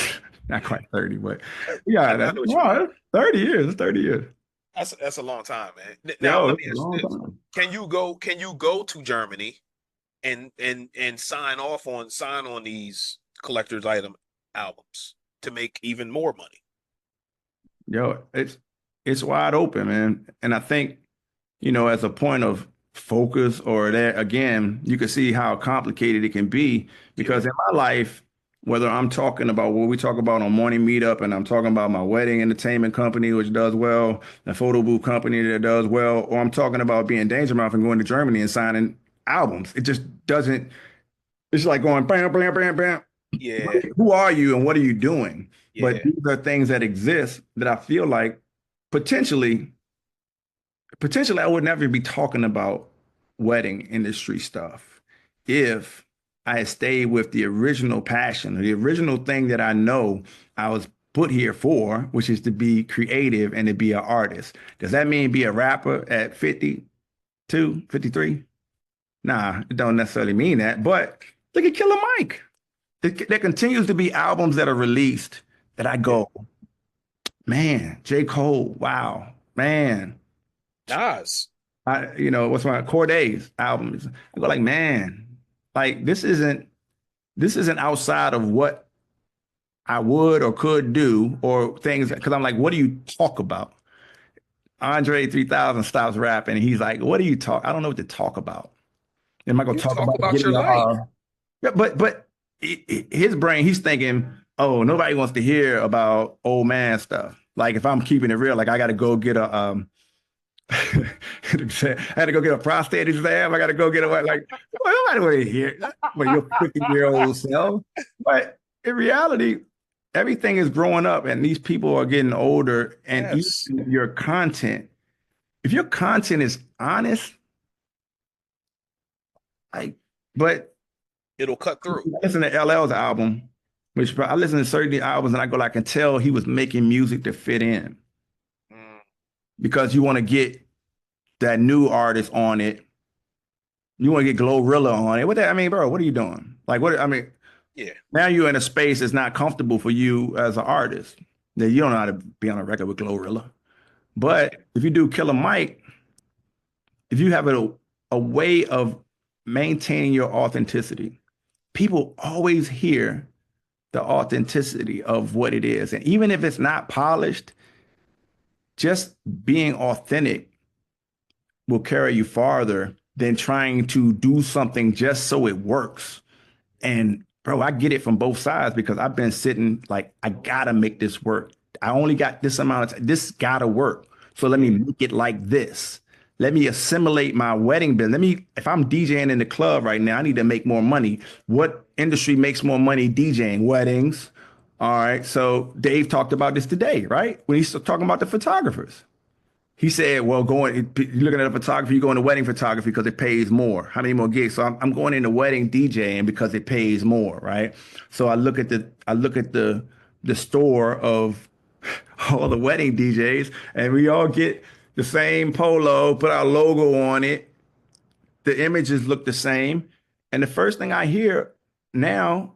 Yeah. quite 30, but yeah, I know what you mean. 30 years. It's 30 years. That's a long time, man. Now Yo, let it's me a ask you long this: time. Can you go to Germany and sign on these collector's item albums to make even more money? Yo, it's wide open, man. And I think, as a point of focus, or that again, you can see how complicated it can be, because Yeah. in my life, whether I'm talking about what we talk about on Morning Meetup, and I'm talking about my wedding entertainment company, which does well, the photo booth company that does well, or I'm talking about being Danger Mouth and going to Germany and signing albums, it just doesn't, it's like going bam, bam, bam, bam. Yeah. Who are you and what are you doing? But Yeah. these are things that exist that I feel like potentially I would never be talking about wedding industry stuff if I had stayed with the original passion, the original thing that I know I was put here for, which is to be creative and to be an artist. Does that mean be a rapper at 52, 53? Nah, it don't necessarily mean that. But look at Killer Mike. There continues to be albums that are released that I Yeah. go, man, J. Cole, wow, man. Nas. What's my Corday's albums? I go like, man, like this isn't outside of what I would or could do, or things, because I'm like, what do you talk about? Andre 3000 stops rapping and he's like, what do you talk? I don't know what to talk about. Am I gonna You talk talk about about getting your life. yeah, but his brain, he's thinking, oh, nobody wants to hear about old man stuff. Like if I'm keeping it real, like I got to go get a I had to go get a prostate exam. I got to go get a like. Well, nobody want to hear well, your 50-year-old self. But in reality, everything is growing up, and these people are getting older. And even Yes. your content, if your content is honest, like, but It'll cut through. I listen to LL's album, which I listen to certain albums, and I go, like, I can tell he was making music to fit in, Mm, because you want to get that new artist on it. You want to get Glorilla on it. I mean, bro, what are you doing? Like, what? I mean, yeah. now you're in a space that's not comfortable for you as an artist. That you don't know how to be on a record with Glorilla. But if you do Killer Mike, if you have a way of maintaining your authenticity, people always hear the authenticity of what it is. And even if it's not polished, just being authentic will carry you farther than trying to do something just so it works. And bro, I get it from both sides, because I've been sitting like, I gotta make this work. I only got this amount of time. This gotta work. So let me Yeah. make it like this. Let me assimilate my wedding bill. If I'm DJing in the club right now, I need to make more money. What industry makes more money DJing? Weddings. All right. So Dave talked about this today, right? When he's talking about the photographers. He said, well, you're looking at a photography, you go into wedding photography because it pays more. How many more gigs? So I'm going into wedding DJing because it pays more, right? So I look at the store of all the wedding DJs, and we all get the same polo, put our logo on it. The images look the same. And the first thing I hear now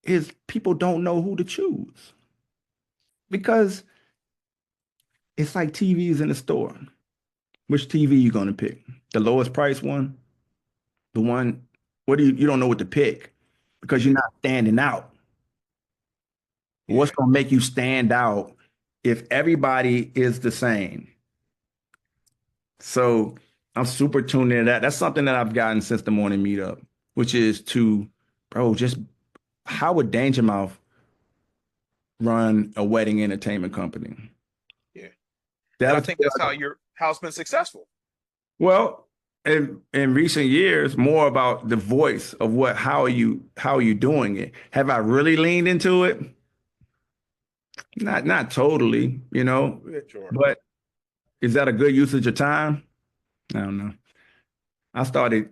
is people don't know who to choose, because it's like TVs in the store. Which TV you gonna pick? The lowest price one? The one, what do you don't know what to pick, because you're Yeah. not standing out. What's Yeah. gonna make you stand out if everybody is the same? So I'm super tuned into that. That's something that I've gotten since the morning meetup, which is to, bro, just how would Danger Mouth run a wedding entertainment company? Yeah. And I That'll think that's how it's been successful. Well, in recent years, more about the voice of how are you doing it? Have I really leaned into it? Not totally, Sure. but is that a good usage of time? I don't know. I started,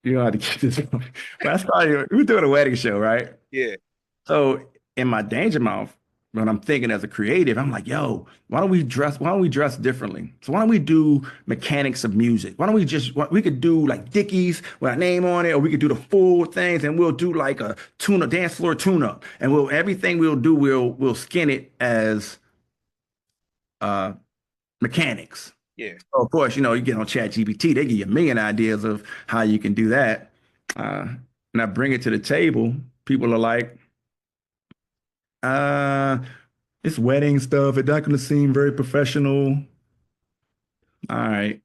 you know how to get this one. But I started, we were doing a wedding show, right? Yeah. So in my danger mouth, when I'm thinking as a creative, I'm like, yo, why don't we dress differently? So why don't we do mechanics of music? Why don't we just, we could do like Dickies with our name on it, or we could do the full things and we'll do like a dance floor tune up. And everything we'll do, we'll skin it as uh mechanics. Yeah. So of course, you get on Chat GPT, they give you a million ideas of how you can do that. And I bring it to the table. People are like, uh, it's wedding stuff. It's not going to seem very professional. All right.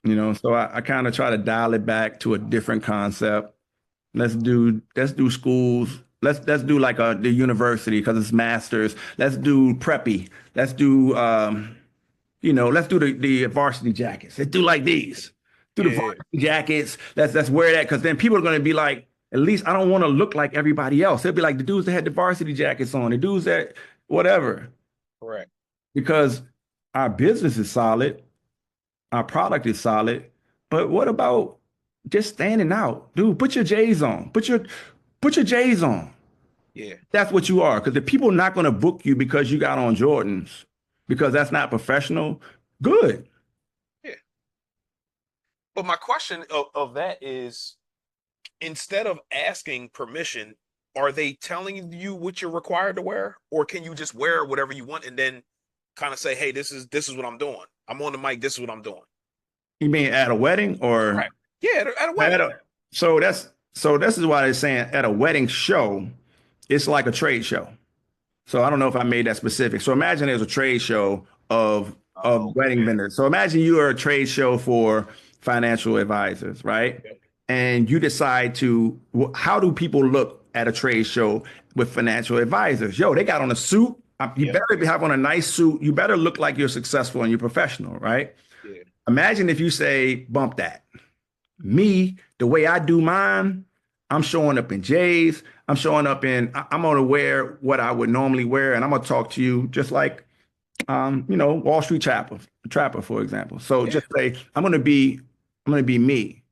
So I kind of try to dial it back to a different concept. Let's do schools. Let's do like the university because it's masters. Let's do preppy. Let's do the varsity jackets. Let's do like these. Do the Yeah. varsity jackets. Let's wear that because then people are going to be like, at least I don't want to look like everybody else. They'll be like the dudes that had the varsity jackets on, the dudes that whatever. Correct. Because our business is solid, our product is solid, but what about just standing out? Dude, put your J's on. Put your J's on. Yeah. That's what you are. Because the people are not going to book you because you got on Jordans, because that's not professional. Good. Yeah. But my question of that is, instead of asking permission, are they telling you what you're required to wear, or can you just wear whatever you want and then kind of say, "Hey, this is what I'm doing. I'm on the mic. This is what I'm doing." You mean at a wedding or? Right. Yeah, at a wedding. So this is why they're saying at a wedding show, it's like a trade show. So I don't know if I made that specific. So imagine there's a trade show of wedding vendors. So imagine you are a trade show for financial advisors, right? Okay. And you decide how do people look at a trade show with financial advisors? Yo, they got on a suit. You better have on a nice suit. You better look like you're successful and you're professional, right? Yeah. Imagine if you say, bump that. Me, the way I do mine, I'm showing up in J's. I'm going to wear what I would normally wear. And I'm going to talk to you just like, Wall Street Trapper, for example. So just say, I'm going to be me.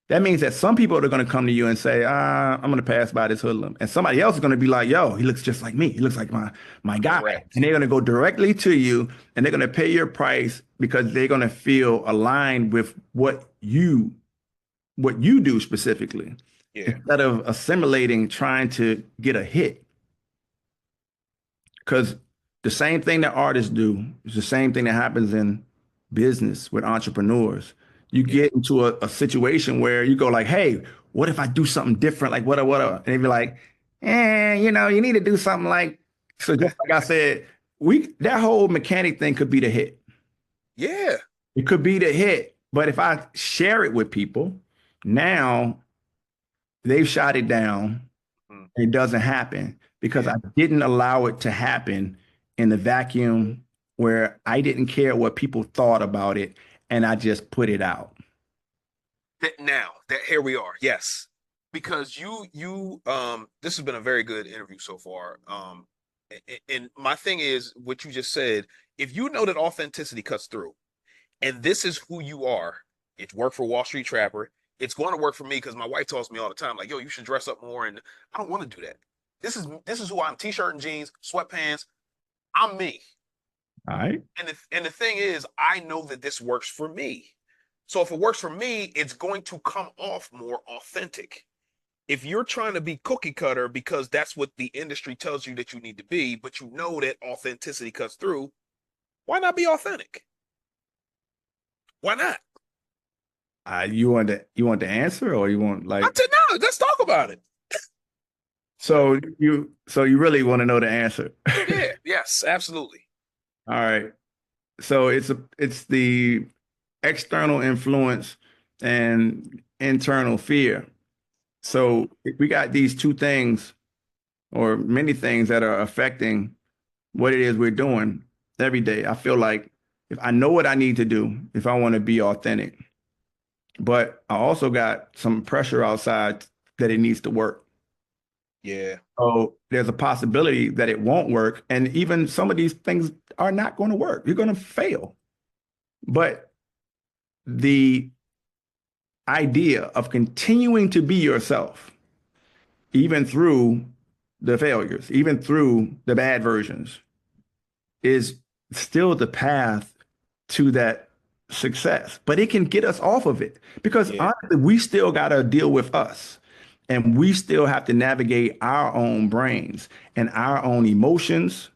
That means that some people are going to come to you and say, I'm going to pass by this hoodlum. And somebody else is going to be like, yo, he looks just like me. He looks like my guy. Correct. And they're going to go directly to you and they're going to pay your price because they're going to feel aligned with what you do specifically. Yeah. Instead of assimilating, trying to get a hit. Because the same thing that artists do is the same thing that happens in business with entrepreneurs. You get into a situation where you go like, hey, what if I do something different? Like, what? And they be like, you need to do something like, so just like I said, that whole mechanic thing could be the hit. Yeah. It could be the hit. But if I share it with people, now they've shot it down. It doesn't happen because I didn't allow it to happen in the vacuum where I didn't care what people thought about it. And I just put it out. Here we are. Yes. Because this has been a very good interview so far. And my thing is what you just said, if you know that authenticity cuts through and this is who you are, it worked for Wall Street Trapper. It's going to work for me because my wife tells me all the time, like, yo, you should dress up more. And I don't want to do that. This is who I'm, t-shirt and jeans, sweatpants. I'm me. All right. And the thing is, I know that this works for me. So if it works for me, it's going to come off more authentic. If you're trying to be cookie cutter because that's what the industry tells you that you need to be, but you know that authenticity cuts through, why not be authentic? Why not? You want the answer, or you want like? No, let's talk about it. So you really want to know the answer? Yeah. Yes. Absolutely. All right. So it's the external influence and internal fear. So we got these two things, or many things, that are affecting what it is we're doing every day. I feel like if I know what I need to do, if I want to be authentic, but I also got some pressure outside that it needs to work. Yeah. So there's a possibility that it won't work. And even some of these things are not going to work. You're going to fail. But idea of continuing to be yourself, even through the failures, even through the bad versions, is still the path to that success. But it can get us off of it because honestly, we still got to deal with us. And we still have to navigate our own brains and our own emotions,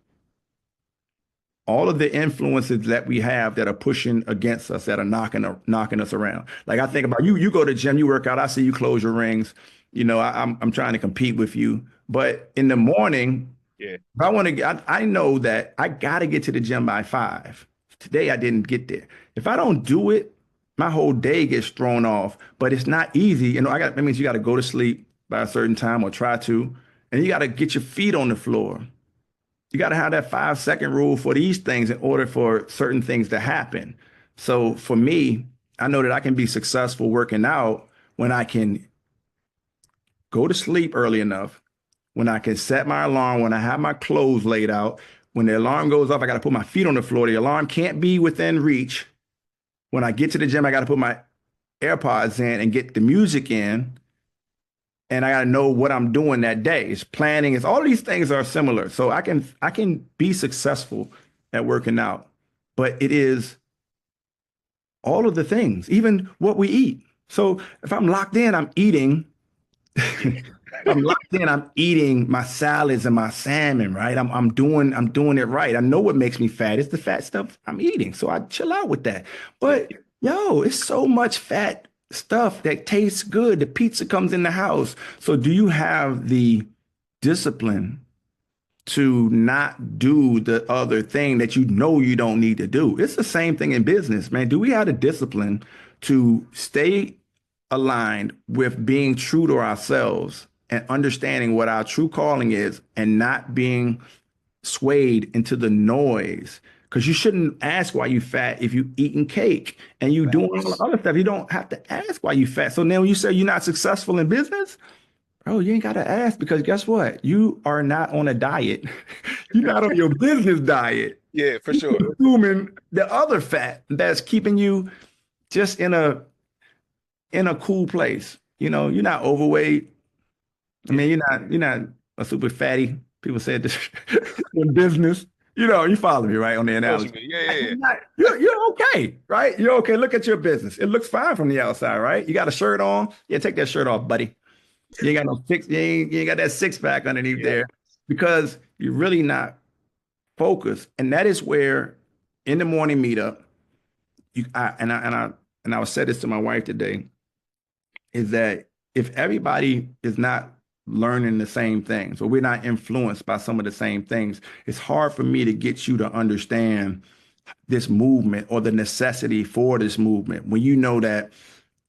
all of the influences that we have that are pushing against us, that are knocking us around. Like I think about you, you go to the gym, you work out, I see you close your rings. You know, I'm trying to compete with you. But in the morning, if I want to get, I know that I got to get to the gym by 5. Today I didn't get there. If I don't do it, my whole day gets thrown off. But it's not easy. You know, that means you got to go to sleep by a certain time or try to, and you got to get your feet on the floor. You got to have that 5-second rule for these things in order for certain things to happen. So for me, I know that I can be successful working out when I can go to sleep early enough, when I can set my alarm, when I have my clothes laid out. When the alarm goes off, I got to put my feet on the floor. The alarm can't be within reach. When I get to the gym, I got to put my AirPods in and get the music in. And I got to know what I'm doing that day. It's planning. It's all of these things are similar. So I can be successful at working out, but it is all of the things, even what we eat. So if I'm locked in, I'm eating. I'm locked in, I'm eating my salads and my salmon, right? I'm doing it right. I know what makes me fat. It's the fat stuff I'm eating. So I chill out with that. But yo, it's so much fat stuff that tastes good. The pizza comes in the house. So do you have the discipline to not do the other thing that you know you don't need to do? It's the same thing in business, man. Do we have the discipline to stay aligned with being true to ourselves and understanding what our true calling is and not being swayed into the noise? Because you shouldn't ask why you fat if you eating cake and you doing all the other stuff. You don't have to ask why you fat. So now when you say you're not successful in business, bro, you ain't got to ask, because guess what? You are not on a diet. You're not on your business diet. Yeah, for sure. You're consuming the other fat that's keeping you just in a cool place. You know, you're not overweight. I mean, you're not a super fatty. People said this in business. You know, you follow me, right, on the analogy. Yeah. You're okay, right? You're okay. Look at your business. It looks fine from the outside, right? You got a shirt on. Yeah, take that shirt off, buddy. You ain't got no six. You ain't got that six pack underneath there, because you're really not focused. And that is where, in the morning meetup, I was said this to my wife today, is that if everybody is not learning the same things, or we're not influenced by some of the same things, it's hard for me to get you to understand this movement or the necessity for this movement. When you know that,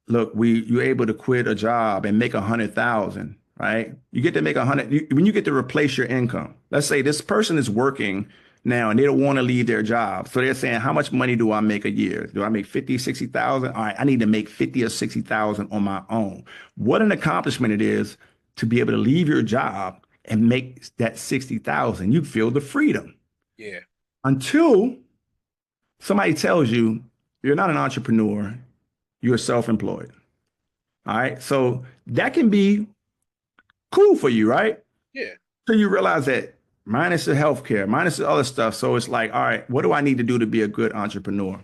look, you're able to quit a job and make 100,000, right? You get to make 100 when you get to replace your income. Let's say this person is working now and they don't want to leave their job. So they're saying, how much money do I make a year? Do I make 50, 60,000? All right, I need to make 50 or 60,000 on my own. What an accomplishment it is to be able to leave your job and make that 60,000. You feel the freedom. Yeah. Until somebody tells you you're not an entrepreneur, you're self-employed. All right. So that can be cool for you, right? Yeah. So you realize that minus the healthcare, minus the other stuff. So it's like, all right, what do I need to do to be a good entrepreneur?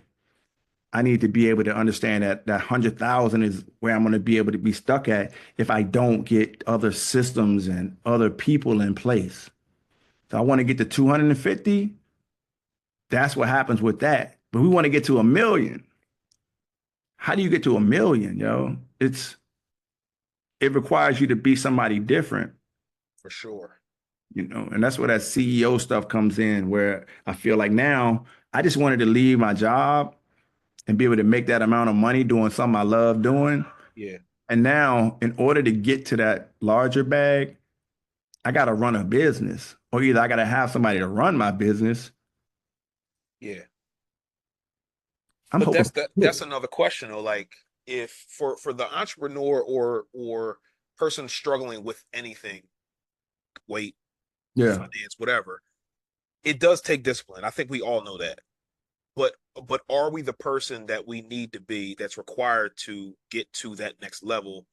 I need to be able to understand that 100,000 is where I'm going to be able to be stuck at if I don't get other systems and other people in place. So I want to get to 250. That's what happens with that. But we want to get to 1 million. How do you get to 1 million, yo? It requires you to be somebody different. For sure. You know, and that's where that CEO stuff comes in, where I feel like now I just wanted to leave my job and be able to make that amount of money doing something I love doing. Yeah. And now, in order to get to that larger bag, I got to run a business, or either I got to have somebody to run my business. Yeah. But that's another question though. Like, if for the entrepreneur or person struggling with anything, weight, finance, whatever, it does take discipline. I think we all know that. but are we the person that we need to be that's required to get to that next level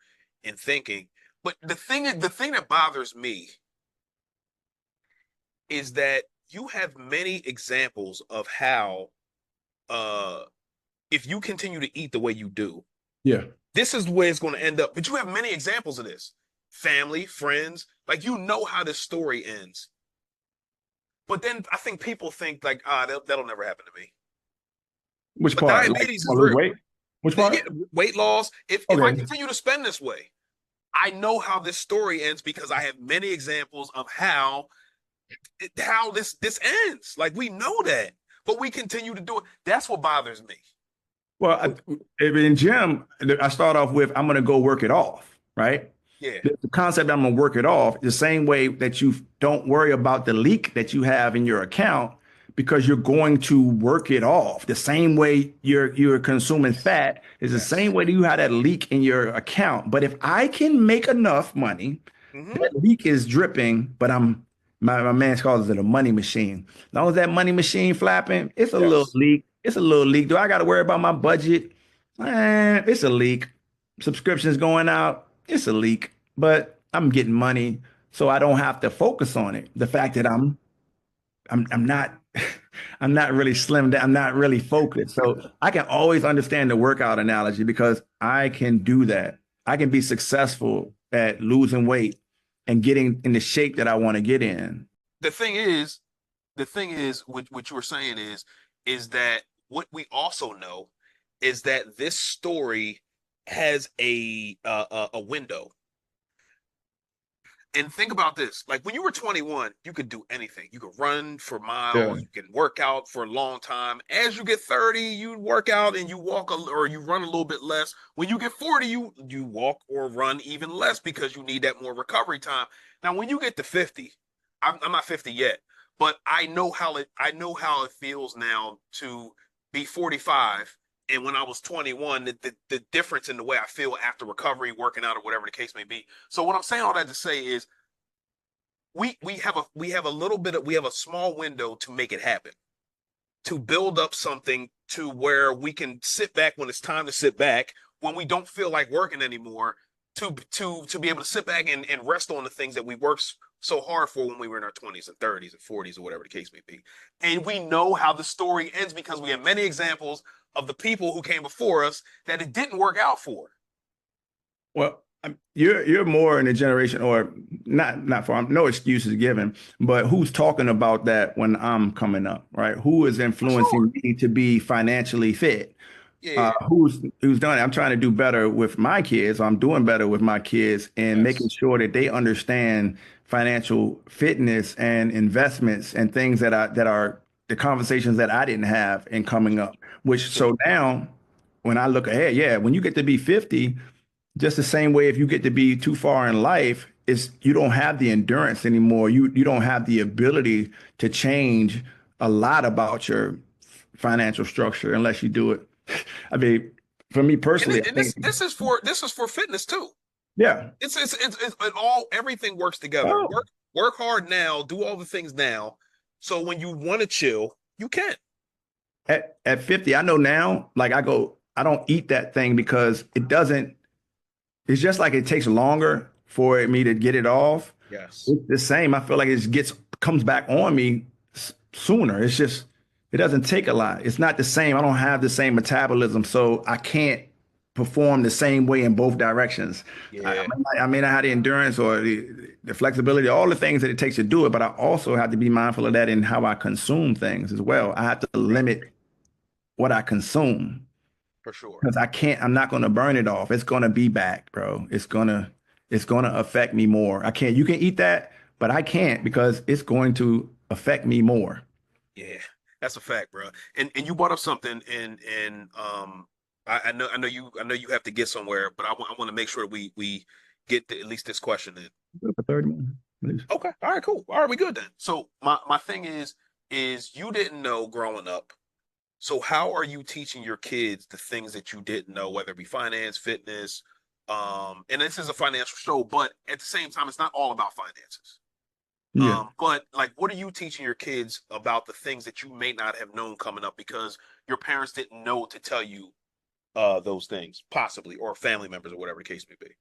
in thinking? But the thing that bothers me is that you have many examples of how uh if you continue to eat the way you do, Yeah. this is the way it's going to end up. But you have many examples of this. Family, friends, like you know how this story ends. But then I think people think like, that'll never happen to me. Which But part? Like, diabetes is wanna lose real. weight? Which Yeah, part? weight loss. If I Okay. continue to spend this way, I know how this story ends because I have many examples of how this ends. Like we know that, but we continue to do it. That's what bothers me. Well, in gym, I start off with I'm going to go work it off, right? Yeah. The concept I'm going to work it off the same way that you don't worry about the leak that you have in your account because you're going to work it off. The same way you're consuming fat is the Yes. same way that you have that leak in your account. But if I can make enough money, Mm-hmm. that leak is dripping, but my man calls it a money machine. As long as that money machine flapping, it's a little Yes. leak. It's a little leak. Do I got to worry about my budget? It's a leak. Subscriptions going out, it's a leak. But I'm getting money, so I don't have to focus on it. The fact that I'm not I'm not really slimmed down. I'm not really focused. So I can always understand the workout analogy because I can do that. I can be successful at losing weight and getting in the shape that I want to get in. The thing is, what you were saying is that what we also know is that this story has a window. And think about this. Like when you were 21, you could do anything. You could run for Yeah. miles, you can work out for a long time. As you get 30, you work out and you walk or you run a little bit less. When you get 40, you walk or run even less because you need that more recovery time. Now, when you get to 50, I'm not 50 yet, but I know how it feels now to be 45. And when I was 21, the difference in the way I feel after recovery, working out, or whatever the case may be. So what I'm saying all that to say is we have a little bit of we have a small window to make it happen, to build up something to where we can sit back when it's time to sit back, when we don't feel like working anymore, to be able to sit back and rest on the things that we worked so hard for when we were in our 20s and 30s and 40s or whatever the case may be. And we know how the story ends because we have many examples of the people who came before us that it didn't work out for. Well, you're more in a generation, or not for no excuses given, but who's talking about that when I'm coming up, right? Who is For sure. influencing me to be financially fit? Yeah. Who's done it? I'm trying to do better with my kids. I'm doing better with my kids and making Yes. sure that they understand financial fitness and investments and things that are the conversations that I didn't have in coming up. Which So so now when I look ahead, yeah, when you get to be 50, just the same way if you get to be too far in life, is you don't have the endurance anymore. You don't have the ability to change a lot about your financial structure unless you do it. I mean, for me personally, I and think, this is for fitness too. yeah. It's it all everything works together. Oh, Work hard now, do all the things now. So when you want to chill, you can. at 50, I know now, like I don't eat that thing because it doesn't, it's just like it takes longer for me to get it off. Yes. It's the same. I feel like comes back on me sooner. It's just, it doesn't take a lot. It's not the same. I don't have the same metabolism, so I can't perform the same way in both directions. Yeah, I may not have the endurance or the flexibility, all the things that it takes to do it, but I also have to be mindful of that in how I consume things as well. I have to limit what I consume for sure. because I'm not going to burn it off. It's going to be back, bro. It's going to affect me more. You can eat that, but I can't because it's going to affect me more. Yeah, that's a fact, bro. And you brought up something, and I know you have to get somewhere, but I want to make sure we get at least this question in. For 30 minutes, please. Okay, all right, cool. All right, we good then. So my thing is you didn't know growing up. So how are you teaching your kids the things that you didn't know, whether it be finance, fitness, and this is a financial show, but at the same time, it's not all about finances. Yeah. But like, what are you teaching your kids about the things that you may not have known coming up because your parents didn't know to tell you those things, possibly, or family members, or whatever the case may be?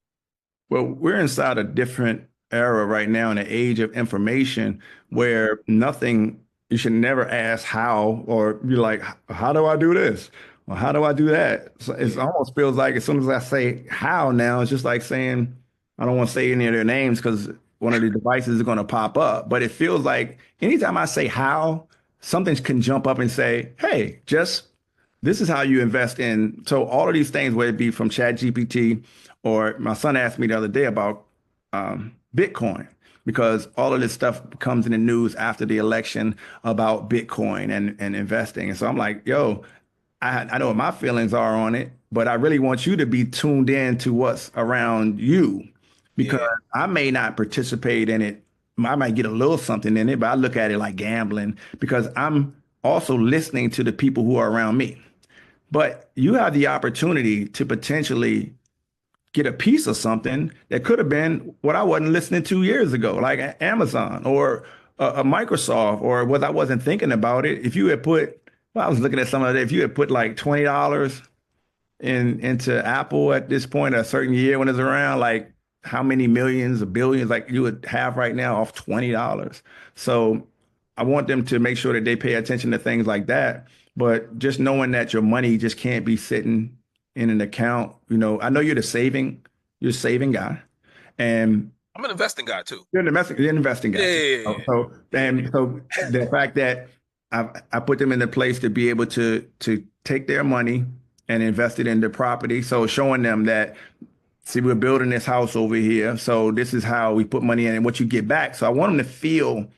Well, we're inside a different era right now in the age of information where nothing, you should never ask how, or be like, how do I do this? Or how do I do that? So it Yeah, almost feels like as soon as I say how now, it's just like saying, I don't want to say any of their names because one of the devices is going to pop up. But it feels like anytime I say how, something can jump up and say, hey, just this is how you invest in. So all of these things, whether it be from Chat GPT, or my son asked me the other day about Bitcoin, because all of this stuff comes in the news after the election about Bitcoin and investing. And so I'm like, yo, I know what my feelings are on it, but I really want you to be tuned in to what's around you, because yeah, I may not participate in it. I might get a little something in it, but I look at it like gambling because I'm also listening to the people who are around me. But you have the opportunity to potentially get a piece of something that could have been what I wasn't listening to years ago, like Amazon or a Microsoft, or what I wasn't thinking about it. If you had put, well, I was looking at some of it. If you had put like $20 into Apple at this point, a certain year when it's around, like how many millions or billions like you would have right now off $20. So I want them to make sure that they pay attention to things like that. But just knowing that your money just can't be sitting in an account, I know you're a saving guy, and I'm an investing guy too. you're an investing Yeah, guy. yeah, So, so and so the fact that I put them in a place to be able to take their money and invest it into property. So showing them that, see, we're building this house over here. So this is how we put money in and what you get back. So I want them to feel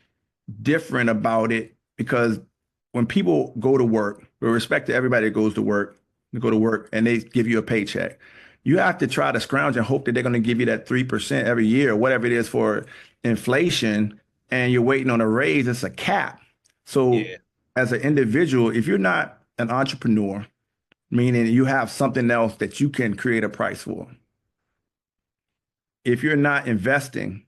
different about it, because when people go to work, with respect to everybody that goes to work, they go to work and they give you a paycheck. You have to try to scrounge and hope that they're going to give you that 3% every year, or whatever it is for inflation, and you're waiting on a raise. It's a cap. So yeah, as an individual, if you're not an entrepreneur, meaning you have something else that you can create a price for, if you're not investing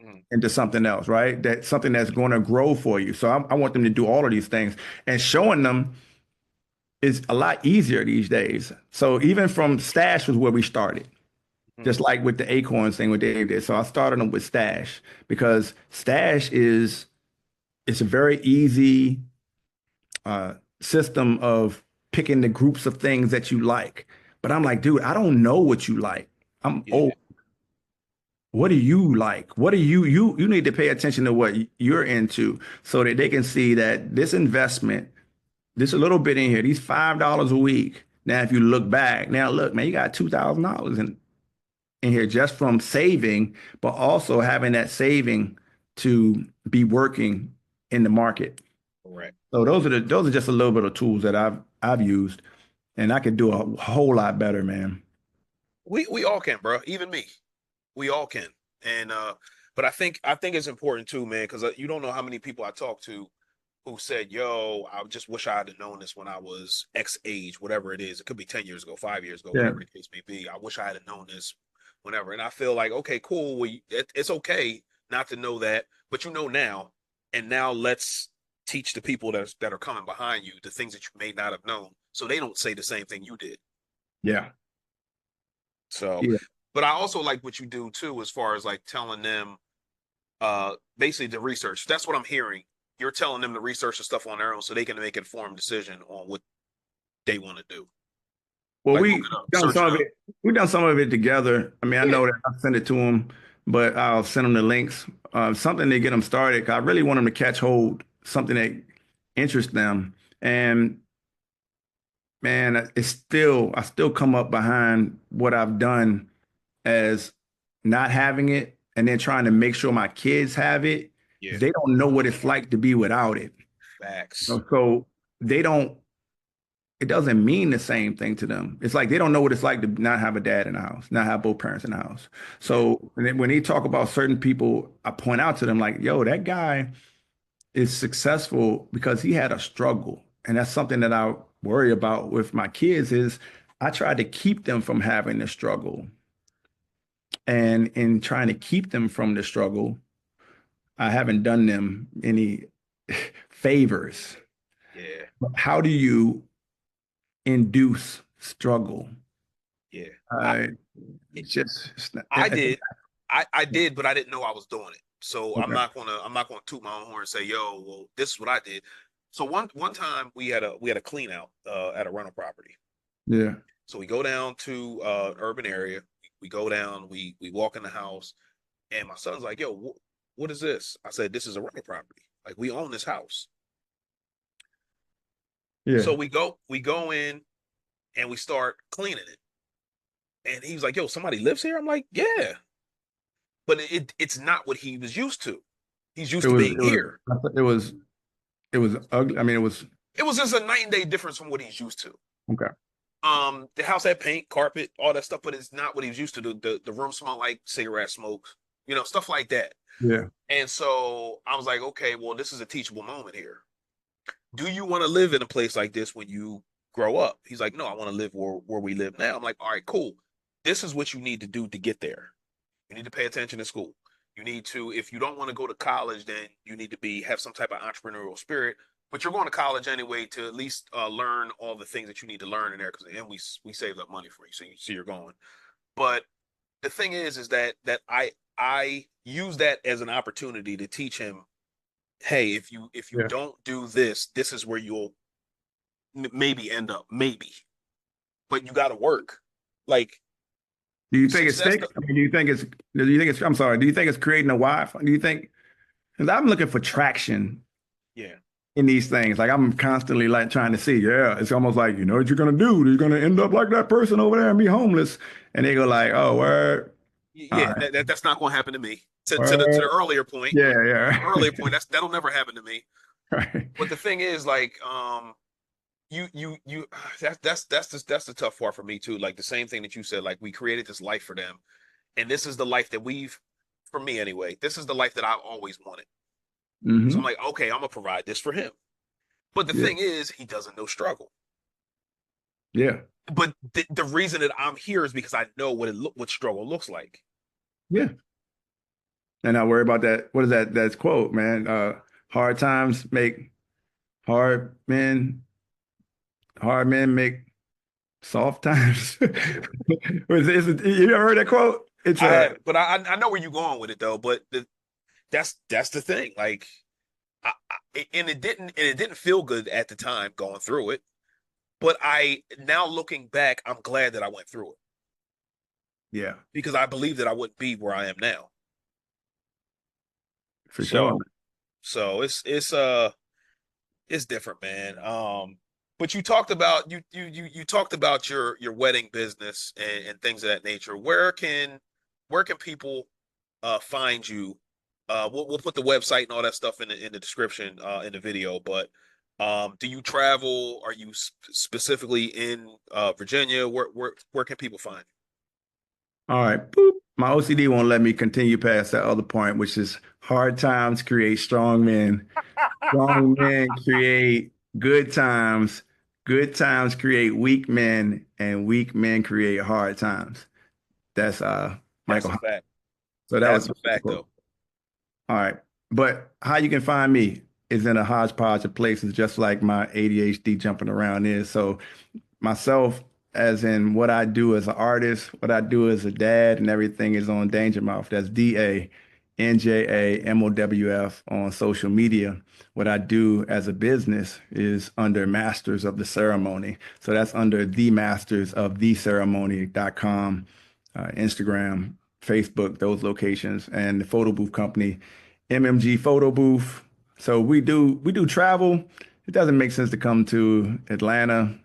mm, into something else, right? That's something that's going to grow for you. So I want them to do all of these things, and showing them is a lot easier these days. So even from Stash was where we started, mm, just like with the Acorns thing with Dave did. So I started them with Stash because Stash it's a very easy system of picking the groups of things that you like. But I'm like, dude, I don't know what you like. I'm yeah, old. What do you like? What do you need to pay attention to what you're into, so that they can see that this investment, this a little bit in here, these $5 a week. Now, if you look back, now look, man, you got $2,000 in here just from saving, but also having that saving to be working in the market. correct. So those are just a little bit of tools that I've used, and I could do a whole lot better, man. We all can, bro. Even me, we all can. And but I think it's important too, man, because you don't know how many people I talk to who said, "Yo, I just wish I had known this when I was X age, whatever it is. It could be 10 years ago, 5 years ago, Yeah. whatever the case may be. I wish I had known this whenever." And I feel like, okay, cool. It's okay not to know that, but you know now. And now let's teach the people that are coming behind you the things that you may not have known, so they don't say the same thing you did. Yeah. So, Yeah. but I also like what you do too, as far as like telling them basically the research. That's what I'm hearing. You're telling them to research the stuff on their own so they can make an informed decision on what they want to do. Well, Like look it up, search it up. we've done some of it together. I mean, I Yeah, know that I sent it to them, but I'll send them the links, something to get them started. 'Cause I really want them to catch hold, something that interests them. And man, I still come up behind what I've done as not having it, and then trying to make sure my kids have it. yeah, They don't know what it's like to be without it. facts. So they don't, it doesn't mean the same thing to them. It's like they don't know what it's like to not have a dad in the house, not have both parents in the house. Yeah, So and then when they talk about certain people, I point out to them like, yo, that guy is successful because he had a struggle. And that's something that I worry about with my kids is I try to keep them from having the struggle. And in trying to keep them from the struggle, I haven't done them any favors. Yeah. But how do you induce struggle? Yeah. It's just it's not, I did. I did, but I didn't know I was doing it. So okay. I'm not gonna toot my own horn and say, yo, well, this is what I did. So one time we had a clean out at a rental property. Yeah. So we go down to urban area. We go down, we walk in the house, and my son's like, yo, what is this? I said, this is a rental property. Like, we own this house. Yeah. So we go in and we start cleaning it. And he was like, yo, somebody lives here? I'm like, yeah. But it's not what he was used to. He's used to being here. It was ugly. I mean, It was just a night and day difference from what he's used to. okay. The house had paint, carpet, all that stuff, but it's not what he was used to. The room smelled like cigarette smoke, stuff like that. Yeah. And so I was like, okay, well, this is a teachable moment here. Do you want to live in a place like this when you grow up? He's like, no, I want to live where we live now. I'm like, all right, cool. This is what you need to do to get there. You need to pay attention in school. You need to, if you don't want to go to college, then you need to have some type of entrepreneurial spirit. But you're going to college anyway to at least learn all the things that you need to learn in there, because and we saved up money for you, so you're going. But the thing is that I use that as an opportunity to teach him, hey, if you don't do this, this is where you'll maybe end up, maybe, but you got to work. Like, do you think it's fake? I mean, do you think it's, I'm sorry, do you think it's creating a why? Do you think, because I'm looking for traction in these things. Like, I'm constantly like trying to see, it's almost like, you know what you're going to do? You're going to end up like that person over there and be homeless. And they go like, oh, word. Yeah, right. That's not going to happen to me. To the earlier point. Yeah. Earlier point, that'll never happen to me. Right. But the thing is, like, that's the tough part for me too. Like, the same thing that you said, like, we created this life for them, and this is the life that for me anyway, this is the life that I've always wanted. Mm-hmm. So I'm like, okay, I'm gonna provide this for him. But the thing is, he doesn't know struggle. Yeah. But the reason that I'm here is because I know what struggle looks like. Yeah. And I worry about that. What is that? That's quote, man. Hard times make hard men make soft times. You ever heard that quote? But I know where you're going with it though. But that's the thing. Like, it didn't feel good at the time going through it. But now looking back, I'm glad that I went through it. Yeah. Because I believe that I wouldn't be where I am now. For sure. So it's different, man. But you talked about you talked about your wedding business and things of that nature. Where can people find you? We'll put the website and all that stuff in the description in the video. But do you travel? Are you specifically in Virginia? Where can people find you? All right. Boop. My OCD won't let me continue past that other point, which is hard times create strong men. Strong men create good times. Good times create weak men, and weak men create hard times. That's Michael. That's a fact. So that's a fact, though. All right. But how you can find me is in a hodgepodge of places, just like my ADHD jumping around is. So myself, as in what I do as an artist, what I do as a dad, and everything is on Danja Mowf. That's DANJAMOWF on social media. What I do as a business is under Masters of the Ceremony. So that's under themastersoftheceremony.com, Instagram, Facebook, those locations, and the photo booth company, MMG Photo Booth. So we do travel. It doesn't make sense to come to Atlanta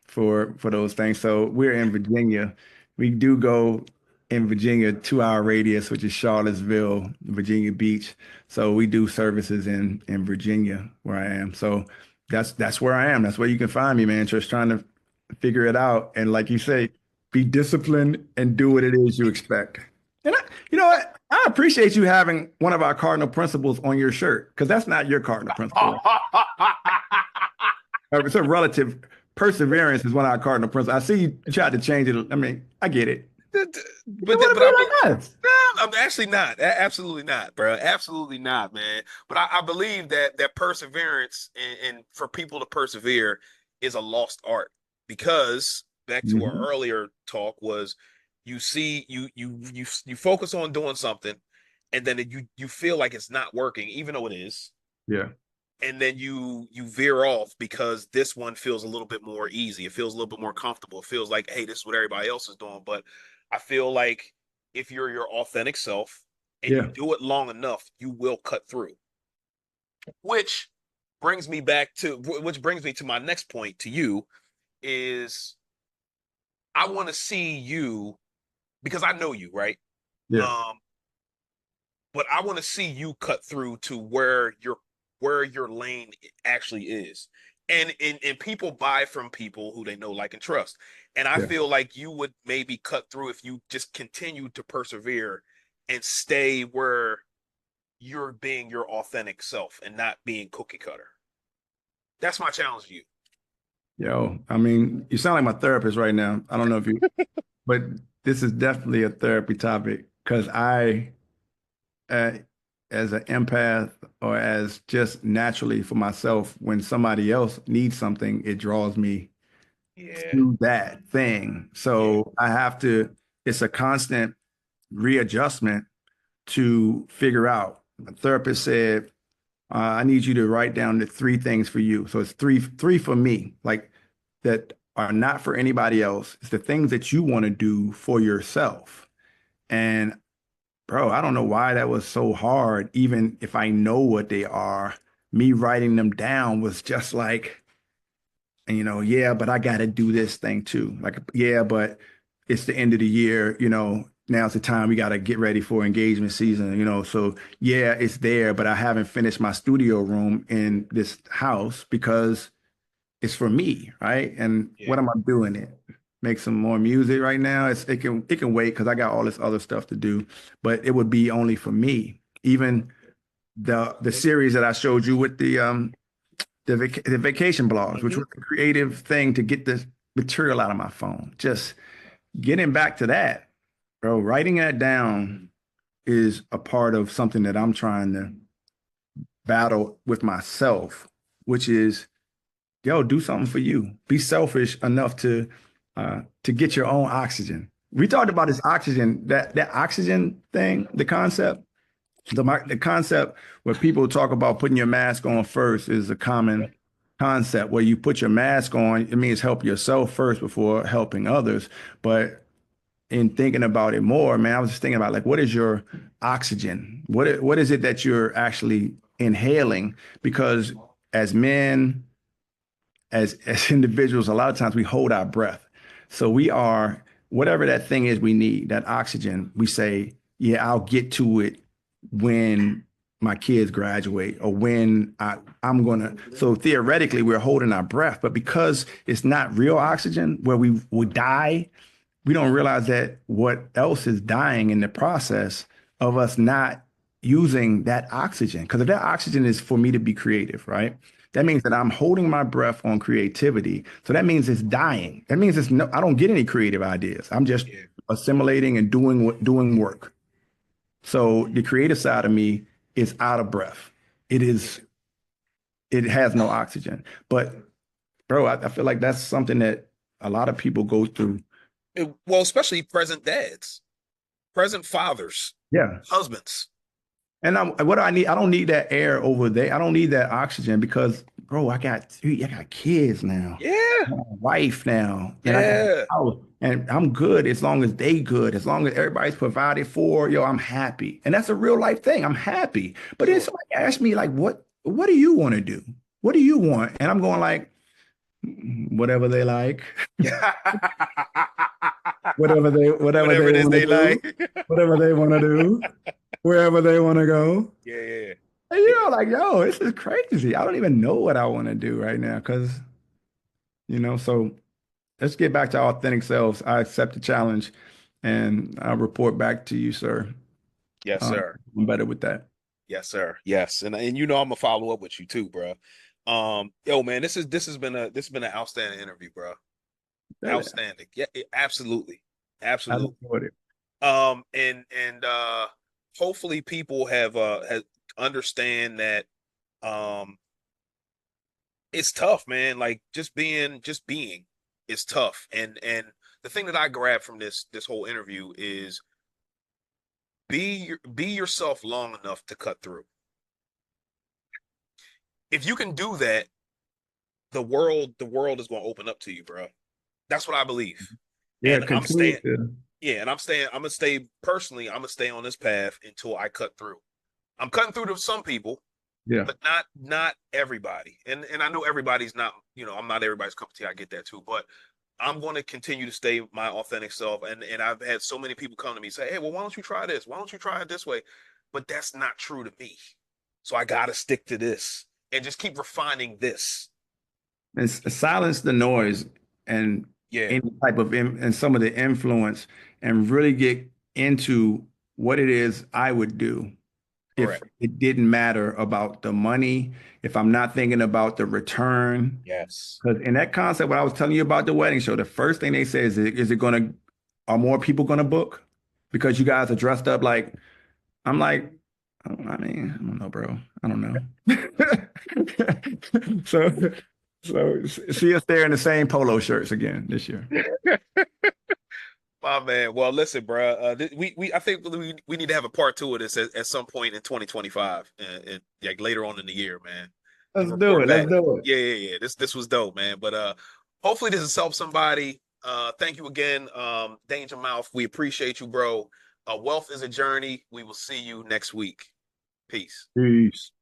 for those things. So we're in Virginia. We do go in Virginia, 2-hour radius, which is Charlottesville, Virginia Beach. So we do services in Virginia where I am. So that's where I am. That's where you can find me, man. Just trying to figure it out. And like you say, be disciplined and do what it is you expect. And you know what? I appreciate you having one of our cardinal principles on your shirt, because that's not your cardinal principle. It's a relative. Perseverance is one of our cardinal principles. I see you tried to change it. I mean, I get it. I I'm actually not. Absolutely not, bro. Absolutely not, man. But I believe that perseverance and for people to persevere is a lost art because back to our Mhm. earlier talk was you see you focus on doing something and then you feel like it's not working even though it is, Yeah. and then you veer off because this one feels a little bit more easy. It feels a little bit more comfortable. It feels like, hey, this is what everybody else is doing. But I feel like if you're your authentic self and you Yeah. do it long enough, you will cut through. Which brings me to my next point to you is I want to see you because I know you, right? Yeah. Um, but I want to see you cut through to where your lane actually is. And people buy from people who they know, like, and trust. And I Yeah. feel like you would maybe cut through if you just continue to persevere and stay where you're being your authentic self and not being cookie cutter. That's my challenge to you. Yo, I mean, you sound like my therapist right now. I don't know if you, but this is definitely a therapy topic because uh, as an empath or as just naturally for myself, when somebody else needs something, it draws me Yeah, to that thing. yeah, So I have to, it's a constant readjustment to figure out. The therapist said, I need you to write down the three things for you. So it's three for me, like that are not for anybody else. It's the things that you want to do for yourself. And bro, I don't know why that was so hard. Even if I know what they are, me writing them down was just like, yeah, but I got to do this thing too. Like, yeah, but it's the end of the year, now's the time we got to get ready for engagement season, so yeah, it's there, but I haven't finished my studio room in this house because it's for me, right? And yeah, what am I doing it? Make some more music right now. It can wait because I got all this other stuff to do, but it would be only for me. Even the series that I showed you with the vacation blogs, which hmm was a creative thing to get this material out of my phone. Just getting back to that, bro, writing that down is a part of something that I'm trying to battle with myself, which is, yo, do something for you. Be selfish enough to get your own oxygen. We talked about this oxygen, that oxygen thing, the concept. The concept where people talk about putting your mask on first is a common concept where you put your mask on, it means help yourself first before helping others. But in thinking about it more, man, I was just thinking about like, what is your oxygen? What is it that you're actually inhaling? Because as men, as individuals, a lot of times we hold our breath. So we are whatever that thing is we need, that oxygen, we say, yeah, I'll get to it when my kids graduate or when I'm gonna. So theoretically, we're holding our breath, but because it's not real oxygen where we would die, we don't realize that what else is dying in the process of us not using that oxygen. Because if that oxygen is for me to be creative, right? That means that I'm holding my breath on creativity. So that means it's dying. That means I don't get any creative ideas. I'm just yeah, assimilating and doing work. So the creative side of me is out of breath. It yeah. is, it has no oxygen. But bro, I feel like that's something that a lot of people go through. Well, especially present dads, present fathers, Yeah. husbands. And what do I need? I don't need that air over there. I don't need that oxygen because, bro, I got kids now, Yeah, I got a wife now, and I got yeah. a house, and I'm good as long as they good, as long as everybody's provided for. Yo, I'm happy, and that's a real life thing. I'm happy. But then Sure. somebody asked me like, what do you want to do? What do you want? And I'm going like, whatever they like, Yeah. whatever Whatever they it is want to they like. do, whatever they want to do, wherever they want to go. Yeah, yeah, And, yeah. like, yo, this is crazy. I don't even know what I want to do right now because, so let's get back to our authentic selves. I accept the challenge and I'll report back to you, sir. Yes, sir. I'm better with that. Yes, sir. Yes, and I'm gonna follow up with you too, bro. Yo, man, this has been an outstanding interview, bro. Outstanding. Yeah, absolutely, I look absolutely. forward to it. And hopefully people have understand that it's tough, man. Like just being is tough. And the thing that I grabbed from this whole interview is be yourself long enough to cut through. If you can do that, the world is going to open up to you, bro. That's what I believe. Yeah, And I'm continue staying, to. yeah, and I'm gonna stay personally, I'm gonna stay on this path until I cut through. I'm cutting through to some people, Yeah. but not everybody. And I know everybody's not, I'm not everybody's cup of tea. I get that too, but I'm going to continue to stay my authentic self. And I've had so many people come to me and say, "Hey, well, why don't you try this? Why don't you try it this way?" But that's not true to me. So I got to stick to this and just keep refining this. And silence the noise and Yeah, any type of and some of the influence, and really get into what it is I would do if correct. it didn't matter about the money, if I'm not thinking about the return. Yes. Because in that concept, what I was telling you about the wedding show, the first thing they say is it going to, are more people going to book? Because you guys are dressed up like, I'm like, I mean, I don't know, bro. I don't know. So, so see us there in the same polo shirts again this year. My man. Well, listen, bro. I think we need to have a part two of this at some point in 2025, and like later on in the year, man. And Let's do report it. Let's back. do it. Yeah. This was dope, man. But hopefully this has helped somebody. Thank you again, Danja Mowf. We appreciate you, bro. Wealth is a journey. We will see you next week. Peace. Peace.